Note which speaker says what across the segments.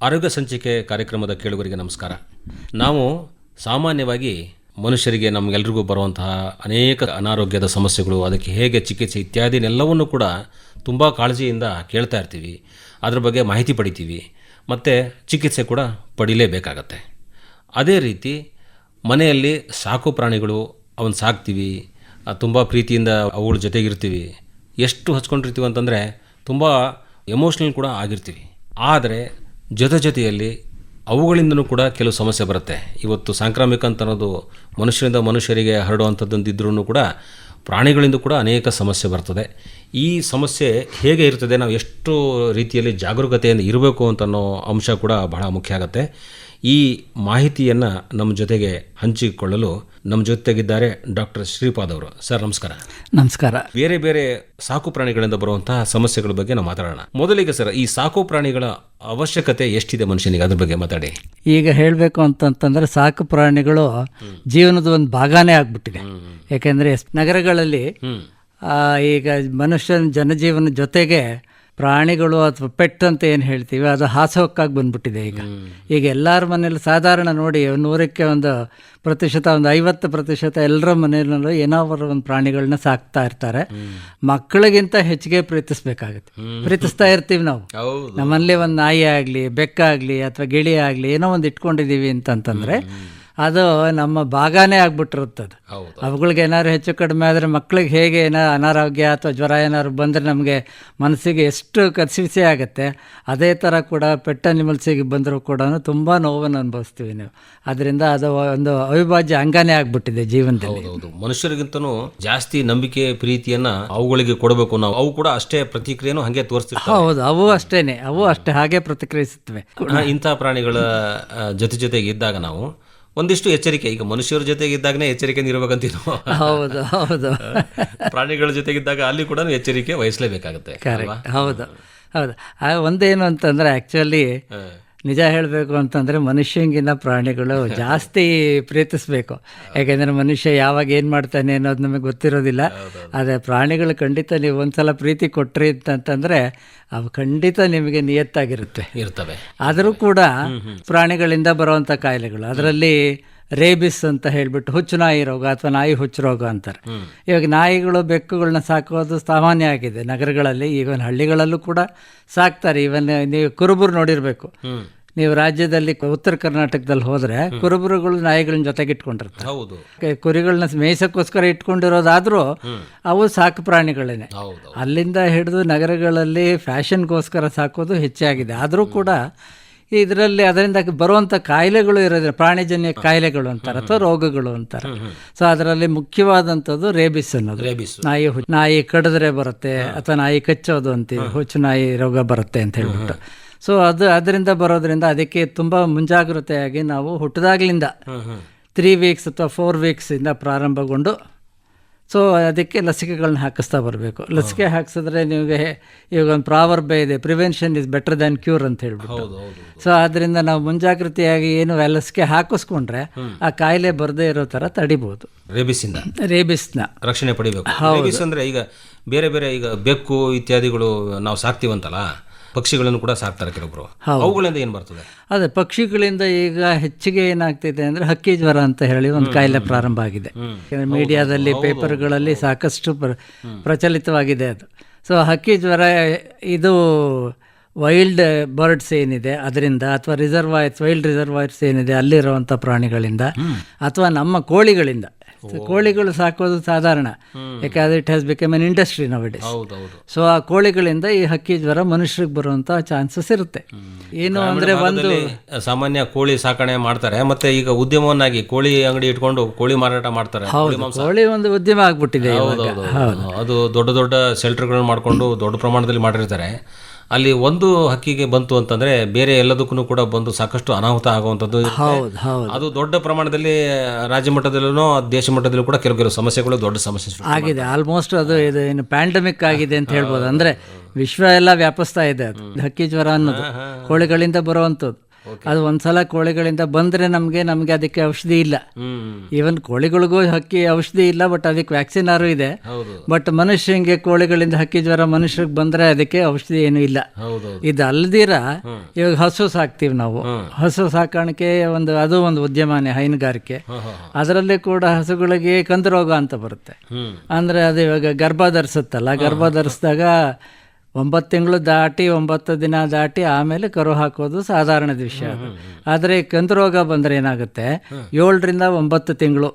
Speaker 1: ಆರೋಗ್ಯ ಸಂಚಿಕೆ ಕಾರ್ಯಕ್ರಮದ ಕೇಳುಗರಿಗೆ ನಮಸ್ಕಾರ. ನಾವು ಸಾಮಾನ್ಯವಾಗಿ ಮನುಷ್ಯರಿಗೆ ನಮಗೆಲ್ರಿಗೂ ಬರುವಂತಹ ಅನೇಕ ಅನಾರೋಗ್ಯದ ಸಮಸ್ಯೆಗಳು, ಅದಕ್ಕೆ ಹೇಗೆ ಚಿಕಿತ್ಸೆ ಇತ್ಯಾದಿನೆಲ್ಲವನ್ನು ಕೂಡ ತುಂಬ ಕಾಳಜಿಯಿಂದ ಕೇಳ್ತಾ ಇರ್ತೀವಿ. ಅದ್ರ ಬಗ್ಗೆ ಮಾಹಿತಿ ಪಡಿತೀವಿ ಮತ್ತು ಚಿಕಿತ್ಸೆ ಕೂಡ ಪಡಿಲೇಬೇಕಾಗತ್ತೆ. ಅದೇ ರೀತಿ ಮನೆಯಲ್ಲಿ ಸಾಕು ಪ್ರಾಣಿಗಳು, ಅವನ್ನ ಸಾಕ್ತೀವಿ, ತುಂಬ ಪ್ರೀತಿಯಿಂದ ಅವುಗಳ ಜೊತೆಗಿರ್ತೀವಿ. ಎಷ್ಟು ಹಚ್ಕೊಂಡಿರ್ತೀವಿ ಅಂತಂದರೆ ತುಂಬ ಎಮೋಷ್ನಲ್ ಕೂಡ ಆಗಿರ್ತೀವಿ. ಆದರೆ ಜೊತೆಯಲ್ಲಿ ಅವುಗಳಿಂದನೂ ಕೂಡ ಕೆಲವು ಸಮಸ್ಯೆ ಬರುತ್ತೆ. ಇವತ್ತು ಸಾಂಕ್ರಾಮಿಕ ಅಂತ ಅನ್ನೋದು ಮನುಷ್ಯರಿಂದ ಮನುಷ್ಯರಿಗೆ ಹರಡುವಂಥದ್ದೊಂದಿದ್ರೂ ಕೂಡ ಪ್ರಾಣಿಗಳಿಂದ ಕೂಡ ಅನೇಕ ಸಮಸ್ಯೆ ಬರ್ತದೆ. ಈ ಸಮಸ್ಯೆ ಹೇಗೆ ಇರ್ತದೆ, ನಾವು ಎಷ್ಟು ರೀತಿಯಲ್ಲಿ ಜಾಗರೂಕತೆಯಿಂದ ಇರಬೇಕು ಅಂತನ್ನೋ ಅಂಶ ಕೂಡ ಬಹಳ ಮುಖ್ಯ ಆಗುತ್ತೆ. ಈ ಮಾಹಿತಿಯನ್ನು ನಮ್ಮ ಜೊತೆಗೆ ಹಂಚಿಕೊಳ್ಳಲು ನಮ್ಮ ಜೊತೆಗಿದ್ದಾರೆ ಡಾಕ್ಟರ್ ಶ್ರೀಪಾದ್ ಅವರು. ಸರ್ ನಮಸ್ಕಾರ.
Speaker 2: ನಮಸ್ಕಾರ.
Speaker 1: ಬೇರೆ ಬೇರೆ ಸಾಕು ಪ್ರಾಣಿಗಳಿಂದ ಬರುವಂತಹ ಸಮಸ್ಯೆಗಳ ಬಗ್ಗೆ ನಾವು ಮಾತಾಡೋಣ. ಮೊದಲಿಗೆ ಸರ್, ಈ ಸಾಕು ಪ್ರಾಣಿಗಳ ಅವಶ್ಯಕತೆ ಎಷ್ಟಿದೆ ಮನುಷ್ಯನಿಗೆ, ಅದ್ರ ಬಗ್ಗೆ ಮಾತಾಡಿ.
Speaker 2: ಈಗ ಹೇಳಬೇಕು ಅಂತಂತಂದರೆ ಸಾಕು ಪ್ರಾಣಿಗಳು ಜೀವನದ ಒಂದು ಭಾಗನೇ ಆಗ್ಬಿಟ್ಟಿದೆ. ಯಾಕೆಂದರೆ ನಗರಗಳಲ್ಲಿ ಈಗ ಮನುಷ್ಯನ ಜನಜೀವನ ಜೊತೆಗೆ ಪ್ರಾಣಿಗಳು ಅಥವಾ ಪೆಟ್ ಅಂತ ಏನು ಹೇಳ್ತೀವಿ ಅದು ಹಾಸೋಕ್ಕಾಗಿ ಬಂದ್ಬಿಟ್ಟಿದೆ. ಈಗ ಎಲ್ಲರ ಮನೇಲಿ ಸಾಧಾರಣ ನೋಡಿ 100ಕ್ಕೆ 1% 50% ಎಲ್ಲರ ಮನೆಯಲ್ಲೂ ಏನೋ ಒಂದು ಪ್ರಾಣಿಗಳನ್ನ ಸಾಕ್ತಾ ಇರ್ತಾರೆ. ಮಕ್ಕಳಿಗಿಂತ ಹೆಚ್ಚಿಗೆ ಪ್ರೀತಿಸ್ತಾ ಇರ್ತೀವಿ ನಾವು. ನಮ್ಮಲ್ಲಿ ಒಂದು ನಾಯಿ ಆಗಲಿ, ಬೆಕ್ಕಾಗಲಿ ಅಥವಾ ಗಿಳಿ ಆಗಲಿ ಏನೋ ಒಂದು ಇಟ್ಕೊಂಡಿದ್ದೀವಿ ಅಂತಂತಂದರೆ ಅದು ನಮ್ಮ ಭಾಗನೇ ಆಗ್ಬಿಟ್ಟಿರುತ್ತದು. ಅವುಗಳಿಗೆ ಏನಾದ್ರು ಹೆಚ್ಚು ಕಡಿಮೆ ಆದರೆ ಮಕ್ಕಳಿಗೆ ಹೇಗೆ ಅನಾರೋಗ್ಯ ಅಥವಾ ಜ್ವರ ಏನಾದ್ರು ಬಂದರೆ ನಮಗೆ ಮನಸ್ಸಿಗೆ ಎಷ್ಟು ಕಸಿವಿಸಿ ಆಗುತ್ತೆ, ಅದೇ ಥರ ಕೂಡ ಪೆಟ್ ಅನಿಮಲ್ಸಿಗೆ ಬಂದರೂ ಕೂಡ ತುಂಬ ನೋವನ್ನು ಅನುಭವಿಸ್ತೀವಿ ನಾವು. ಅದರಿಂದ ಅದು ಒಂದು ಅವಿಭಾಜ್ಯ ಅಂಗನೇ ಆಗ್ಬಿಟ್ಟಿದೆ ಜೀವನದಲ್ಲಿ.
Speaker 1: ಮನುಷ್ಯರಿಗಿಂತನೂ ಜಾಸ್ತಿ ನಂಬಿಕೆ ಪ್ರೀತಿಯನ್ನ ಅವುಗಳಿಗೆ ಕೊಡಬೇಕು ನಾವು. ಅವು ಕೂಡ ಅಷ್ಟೇ ಪ್ರತಿಕ್ರಿಯೆನೂ ಹಾಗೆ ತೋರಿಸ್ತಿರ್ತವೆ.
Speaker 2: ಹೌದು, ಅವು ಅಷ್ಟೇ ಹಾಗೆ ಪ್ರತಿಕ್ರಿಯಿಸುತ್ತವೆ.
Speaker 1: ಇಂಥ ಪ್ರಾಣಿಗಳ ಜೊತೆಗೆ ಇದ್ದಾಗ ನಾವು ಒಂದಿಷ್ಟು ಎಚ್ಚರಿಕೆ, ಈಗ ಮನುಷ್ಯರ ಜೊತೆಗಿದ್ದಾಗನೇ ಎಚ್ಚರಿಕೆ ಇರಬೇಕಂತೀವಿ.
Speaker 2: ಹೌದು.
Speaker 1: ಪ್ರಾಣಿಗಳ ಜೊತೆಗಿದ್ದಾಗ ಅಲ್ಲಿ ಕೂಡ ಎಚ್ಚರಿಕೆ ವಹಿಸಲೇಬೇಕಾಗುತ್ತೆ.
Speaker 2: ಹೌದು. ಒಂದೇನು ಅಂತಂದರೆ ಆ್ಯಕ್ಚುಲಿ ನಿಜ ಹೇಳಬೇಕು ಅಂತಂದರೆ ಮನುಷ್ಯಂಗಿನ ಪ್ರಾಣಿಗಳು ಜಾಸ್ತಿ ಪ್ರೀತಿಸಬೇಕು. ಯಾಕೆಂದರೆ ಮನುಷ್ಯ ಯಾವಾಗ ಏನು ಮಾಡ್ತಾನೆ ಅನ್ನೋದು ನಮಗೆ ಗೊತ್ತಿರೋದಿಲ್ಲ. ಆದರೆ ಪ್ರಾಣಿಗಳು ಖಂಡಿತ ನೀವು ಒಂದ್ಸಲ ಪ್ರೀತಿ ಕೊಟ್ರಿ ಅಂತಂದರೆ ಅವು ಖಂಡಿತ ನಿಮಗೆ ನಿಯತ್ತಾಗಿರ್ತವೆ. ಆದರೂ ಕೂಡ ಪ್ರಾಣಿಗಳಿಂದ ಬರುವಂಥ ಕಾಯಿಲೆಗಳು, ಅದರಲ್ಲಿ ರೇಬಿಸ್ ಅಂತ ಹೇಳಿಬಿಟ್ಟು ಹುಚ್ಚುನಾಯಿ ರೋಗ ಅಥವಾ ನಾಯಿ ಹುಚ್ಚು ರೋಗ ಅಂತಾರೆ. ಇವಾಗ ನಾಯಿಗಳು ಬೆಕ್ಕುಗಳನ್ನ ಸಾಕೋದು ಸಾಮಾನ್ಯ ಆಗಿದೆ ನಗರಗಳಲ್ಲಿ. ಈವನ್ ಹಳ್ಳಿಗಳಲ್ಲೂ ಕೂಡ ಸಾಕ್ತಾರೆ. ಇವನ್ ನೀವು ಕುರುಬರು ನೋಡಿರಬೇಕು. ನೀವು ರಾಜ್ಯದಲ್ಲಿ ಉತ್ತರ ಕರ್ನಾಟಕದಲ್ಲಿ ಹೋದರೆ ಕುರುಬರುಗಳು ನಾಯಿಗಳನ್ನ ಜೊತೆಗೆ ಇಟ್ಕೊಂಡಿರ್ತಾರೆ. ಕುರಿಗಳನ್ನ ಮೇಯ್ಸೋಕ್ಕೋಸ್ಕರ ಇಟ್ಕೊಂಡಿರೋದಾದ್ರೂ ಅವು ಸಾಕು ಪ್ರಾಣಿಗಳೇನೆ. ಅಲ್ಲಿಂದ ಹಿಡಿದು ನಗರಗಳಲ್ಲಿ ಫ್ಯಾಷನ್ಗೋಸ್ಕರ ಸಾಕೋದು ಹೆಚ್ಚಾಗಿದೆ. ಆದರೂ ಕೂಡ ಇದರಲ್ಲಿ ಅದರಿಂದ ಬರುವಂಥ ಕಾಯಿಲೆಗಳು ಇರೋದಿಲ್ಲ. ಪ್ರಾಣಿಜನ್ಯ ಕಾಯಿಲೆಗಳು ಅಂತಾರೆ ಅಥವಾ ರೋಗಗಳು ಅಂತಾರೆ. ಸೊ ಅದರಲ್ಲಿ ಮುಖ್ಯವಾದಂಥದ್ದು ರೇಬಿಸ್ ಅನ್ನೋದು. ನಾಯಿ ಕಡಿದ್ರೆ ಬರುತ್ತೆ ಅಥವಾ ನಾಯಿ ಕಚ್ಚೋದು ಅಂತೀವಿ, ಹುಚ್ಚು ನಾಯಿ ರೋಗ ಬರುತ್ತೆ ಅಂತ ಹೇಳ್ಬಿಟ್ಟು. ಸೊ ಅದರಿಂದ ಬರೋದ್ರಿಂದ ಅದಕ್ಕೆ ತುಂಬ ಮುಂಜಾಗ್ರತೆಯಾಗಿ ನಾವು ಹುಟ್ಟಿದಾಗ್ಲಿಂದ 3 ವೀಕ್ಸ್ ಅಥವಾ 4 ವೀಕ್ಸಿಂದ ಪ್ರಾರಂಭಗೊಂಡು ಸೊ ಅದಕ್ಕೆ ಲಸಿಕೆಗಳನ್ನ ಹಾಕಿಸ್ತಾ ಬರಬೇಕು. ಲಸಿಕೆ ಹಾಕಿಸಿದ್ರೆ ನಿಮಗೆ ಇವಾಗ ಒಂದು ಪ್ರಾವರ್ಬ್ ಇದೆ, prevention is better than cure ಅಂತ ಹೇಳ್ಬಿಟ್ಟು. ಸೊ ಅದರಿಂದ ನಾವು ಮುಂಜಾಗ್ರತೆಯಾಗಿ ಏನು ಲಸಿಕೆ ಹಾಕಿಸ್ಕೊಂಡ್ರೆ ಆ ಕಾಯಿಲೆ ಬರದೇ ಇರೋ ಥರ ತಡಿಬೋದು. ರೇಬಿಸ್ನ ರಕ್ಷಣೆ
Speaker 1: ಪಡಿಬೇಕು. ರೇಬಿಸ್ ಅಂದರೆ ಈಗ ಬೇರೆ ಬೇರೆ ಈಗ ಬೆಕ್ಕು ಇತ್ಯಾದಿಗಳು ನಾವು ಸಾಕ್ತೀವಂತಲ್ಲ, ಪಕ್ಷಿಗಳನ್ನು ಕೂಡ ಸಾಕ್ತಾರೆ ಕೆಲವೊಬ್ರು. ಅವುಗಳಿಂದ ಏನು ಬರ್ತದೆ?
Speaker 2: ಅದೇ ಪಕ್ಷಿಗಳಿಂದ ಈಗ ಹೆಚ್ಚಿಗೆ ಏನಾಗ್ತಿದೆ ಅಂದರೆ ಹಕ್ಕಿ ಜ್ವರ ಅಂತ ಹೇಳಿ ಒಂದು ಕಾಯಿಲೆ ಪ್ರಾರಂಭ ಆಗಿದೆ. ಮೀಡಿಯಾದಲ್ಲಿ, ಪೇಪರ್ಗಳಲ್ಲಿ ಸಾಕಷ್ಟು ಪ್ರಚಲಿತವಾಗಿದೆ ಅದು. ಸೊ ಹಕ್ಕಿ ಜ್ವರ ಇದು ವೈಲ್ಡ್ ಬರ್ಡ್ಸ್ ಏನಿದೆ ಅದರಿಂದ, ಅಥವಾ ವೈಲ್ಡ್ ರಿಸರ್ವಾಯರ್ಸ್ ಏನಿದೆ ಅಲ್ಲಿರುವಂಥ ಪ್ರಾಣಿಗಳಿಂದ, ಅಥವಾ ನಮ್ಮ ಕೋಳಿಗಳಿಂದ. ಕೋಳಿಗಳು ಸಾಕೋದು ಸಾಧಾರಣ, ಯಾಕಂದರೆ it has become an industry ನೌಡೇಸ್. So ಆ ಕೋಳಿಗಳಿಂದ ಈ ಹಕ್ಕಿ ಜ್ವರ ಮನುಷ್ಯರಿಗೆ ಬರುವಂಥ ಚಾನ್ಸಸ್ ಇರುತ್ತೆ. ಏನು ಅಂದರೆ ಒಂದು
Speaker 1: ಸಾಮಾನ್ಯ ಕೋಳಿ ಸಾಕಣೆ ಮಾಡ್ತಾರೆ, ಮತ್ತೆ ಈಗ ಉದ್ಯಮವನ್ನಾಗಿ ಕೋಳಿ ಅಂಗಡಿ ಇಟ್ಕೊಂಡು ಕೋಳಿ ಮಾರಾಟ ಮಾಡ್ತಾರೆ.
Speaker 2: ಕೋಳಿ ಒಂದು ಉದ್ಯಮ ಆಗ್ಬಿಟ್ಟಿದೆ.
Speaker 1: ಅದು ದೊಡ್ಡ ದೊಡ್ಡ ಶೆಲ್ಟರ್ಗಳನ್ನ ಮಾಡಿಕೊಂಡು ದೊಡ್ಡ ಪ್ರಮಾಣದಲ್ಲಿ ಮಾಡಿರ್ತಾರೆ. ಅಲ್ಲಿ ಒಂದು ಹಕ್ಕಿಗೆ ಬಂತು ಅಂತಂದ್ರೆ ಬೇರೆ ಎಲ್ಲದಕ್ಕೂ ಕೂಡ ಬಂದು ಸಾಕಷ್ಟು ಅನಾಹುತ ಆಗುವಂಥದ್ದು. ಅದು ದೊಡ್ಡ ಪ್ರಮಾಣದಲ್ಲಿ ರಾಜ್ಯ ಮಟ್ಟದಲ್ಲೂ ದೇಶ ಮಟ್ಟದಲ್ಲೂ ಕೂಡ ಕೆಲವು ಸಮಸ್ಯೆಗಳು, ದೊಡ್ಡ ಸಮಸ್ಯೆ
Speaker 2: ಆಗಿದೆ. ಆಲ್ಮೋಸ್ಟ್ ಅದು ಏನು ಪ್ಯಾಂಡಮಿಕ್ ಆಗಿದೆ ಅಂತ ಹೇಳ್ಬೋದು. ಅಂದ್ರೆ ವಿಶ್ವ ಎಲ್ಲ ವ್ಯಾಪಿಸ್ತಾ ಇದೆ ಅದು ಹಕ್ಕಿ ಜ್ವರ ಅನ್ನೋದು, ಕೋಳಿಗಳಿಂದ ಬರುವಂಥದ್ದು. ಅದು ಒಂದ್ಸಲ ಕೋಳಿಗಳಿಂದ ಬಂದರೆ ನಮಗೆ ಅದಕ್ಕೆ ಔಷಧಿ ಇಲ್ಲ. ಈವನ್ ಕೋಳಿಗಳಿಗೂ ಹಕ್ಕಿ ಔಷಧಿ ಇಲ್ಲ, ಬಟ್ ಅದಕ್ಕೆ ವ್ಯಾಕ್ಸಿನಾರು ಇದೆ. ಬಟ್ ಮನುಷ್ಯಂಗೆ ಕೋಳಿಗಳಿಂದ ಹಕ್ಕಿ ಜ್ವರ ಮನುಷ್ಯರಿಗೆ ಬಂದರೆ ಅದಕ್ಕೆ ಔಷಧಿ ಏನೂ ಇಲ್ಲ. ಇದು ಅಲ್ದಿರ ಇವಾಗ ಹಸು ಸಾಕ್ತೀವಿ ನಾವು. ಹಸು ಸಾಕಾಣಿಕೆ ಅದು ಒಂದು ಉದ್ಯಮನೇ, ಹೈನುಗಾರಿಕೆ. ಅದರಲ್ಲಿ ಕೂಡ ಹಸುಗಳಿಗೆ ಕಂದು ರೋಗ ಅಂತ ಬರುತ್ತೆ. ಅಂದರೆ ಅದು ಇವಾಗ ಗರ್ಭ ಧರಿಸುತ್ತಲ್ಲ, ಗರ್ಭ ಧರಿಸಿದಾಗ 9 ತಿಂಗಳು ದಾಟಿ 9 ದಿನ ದಾಟಿ ಆಮೇಲೆ ಕರು ಹಾಕೋದು ಸಾಧಾರಣದ ವಿಷಯ. ಆದರೆ ಕಂದು ರೋಗ ಬಂದರೆ ಏನಾಗುತ್ತೆ, 7ರಿಂದ 9 ತಿಂಗಳು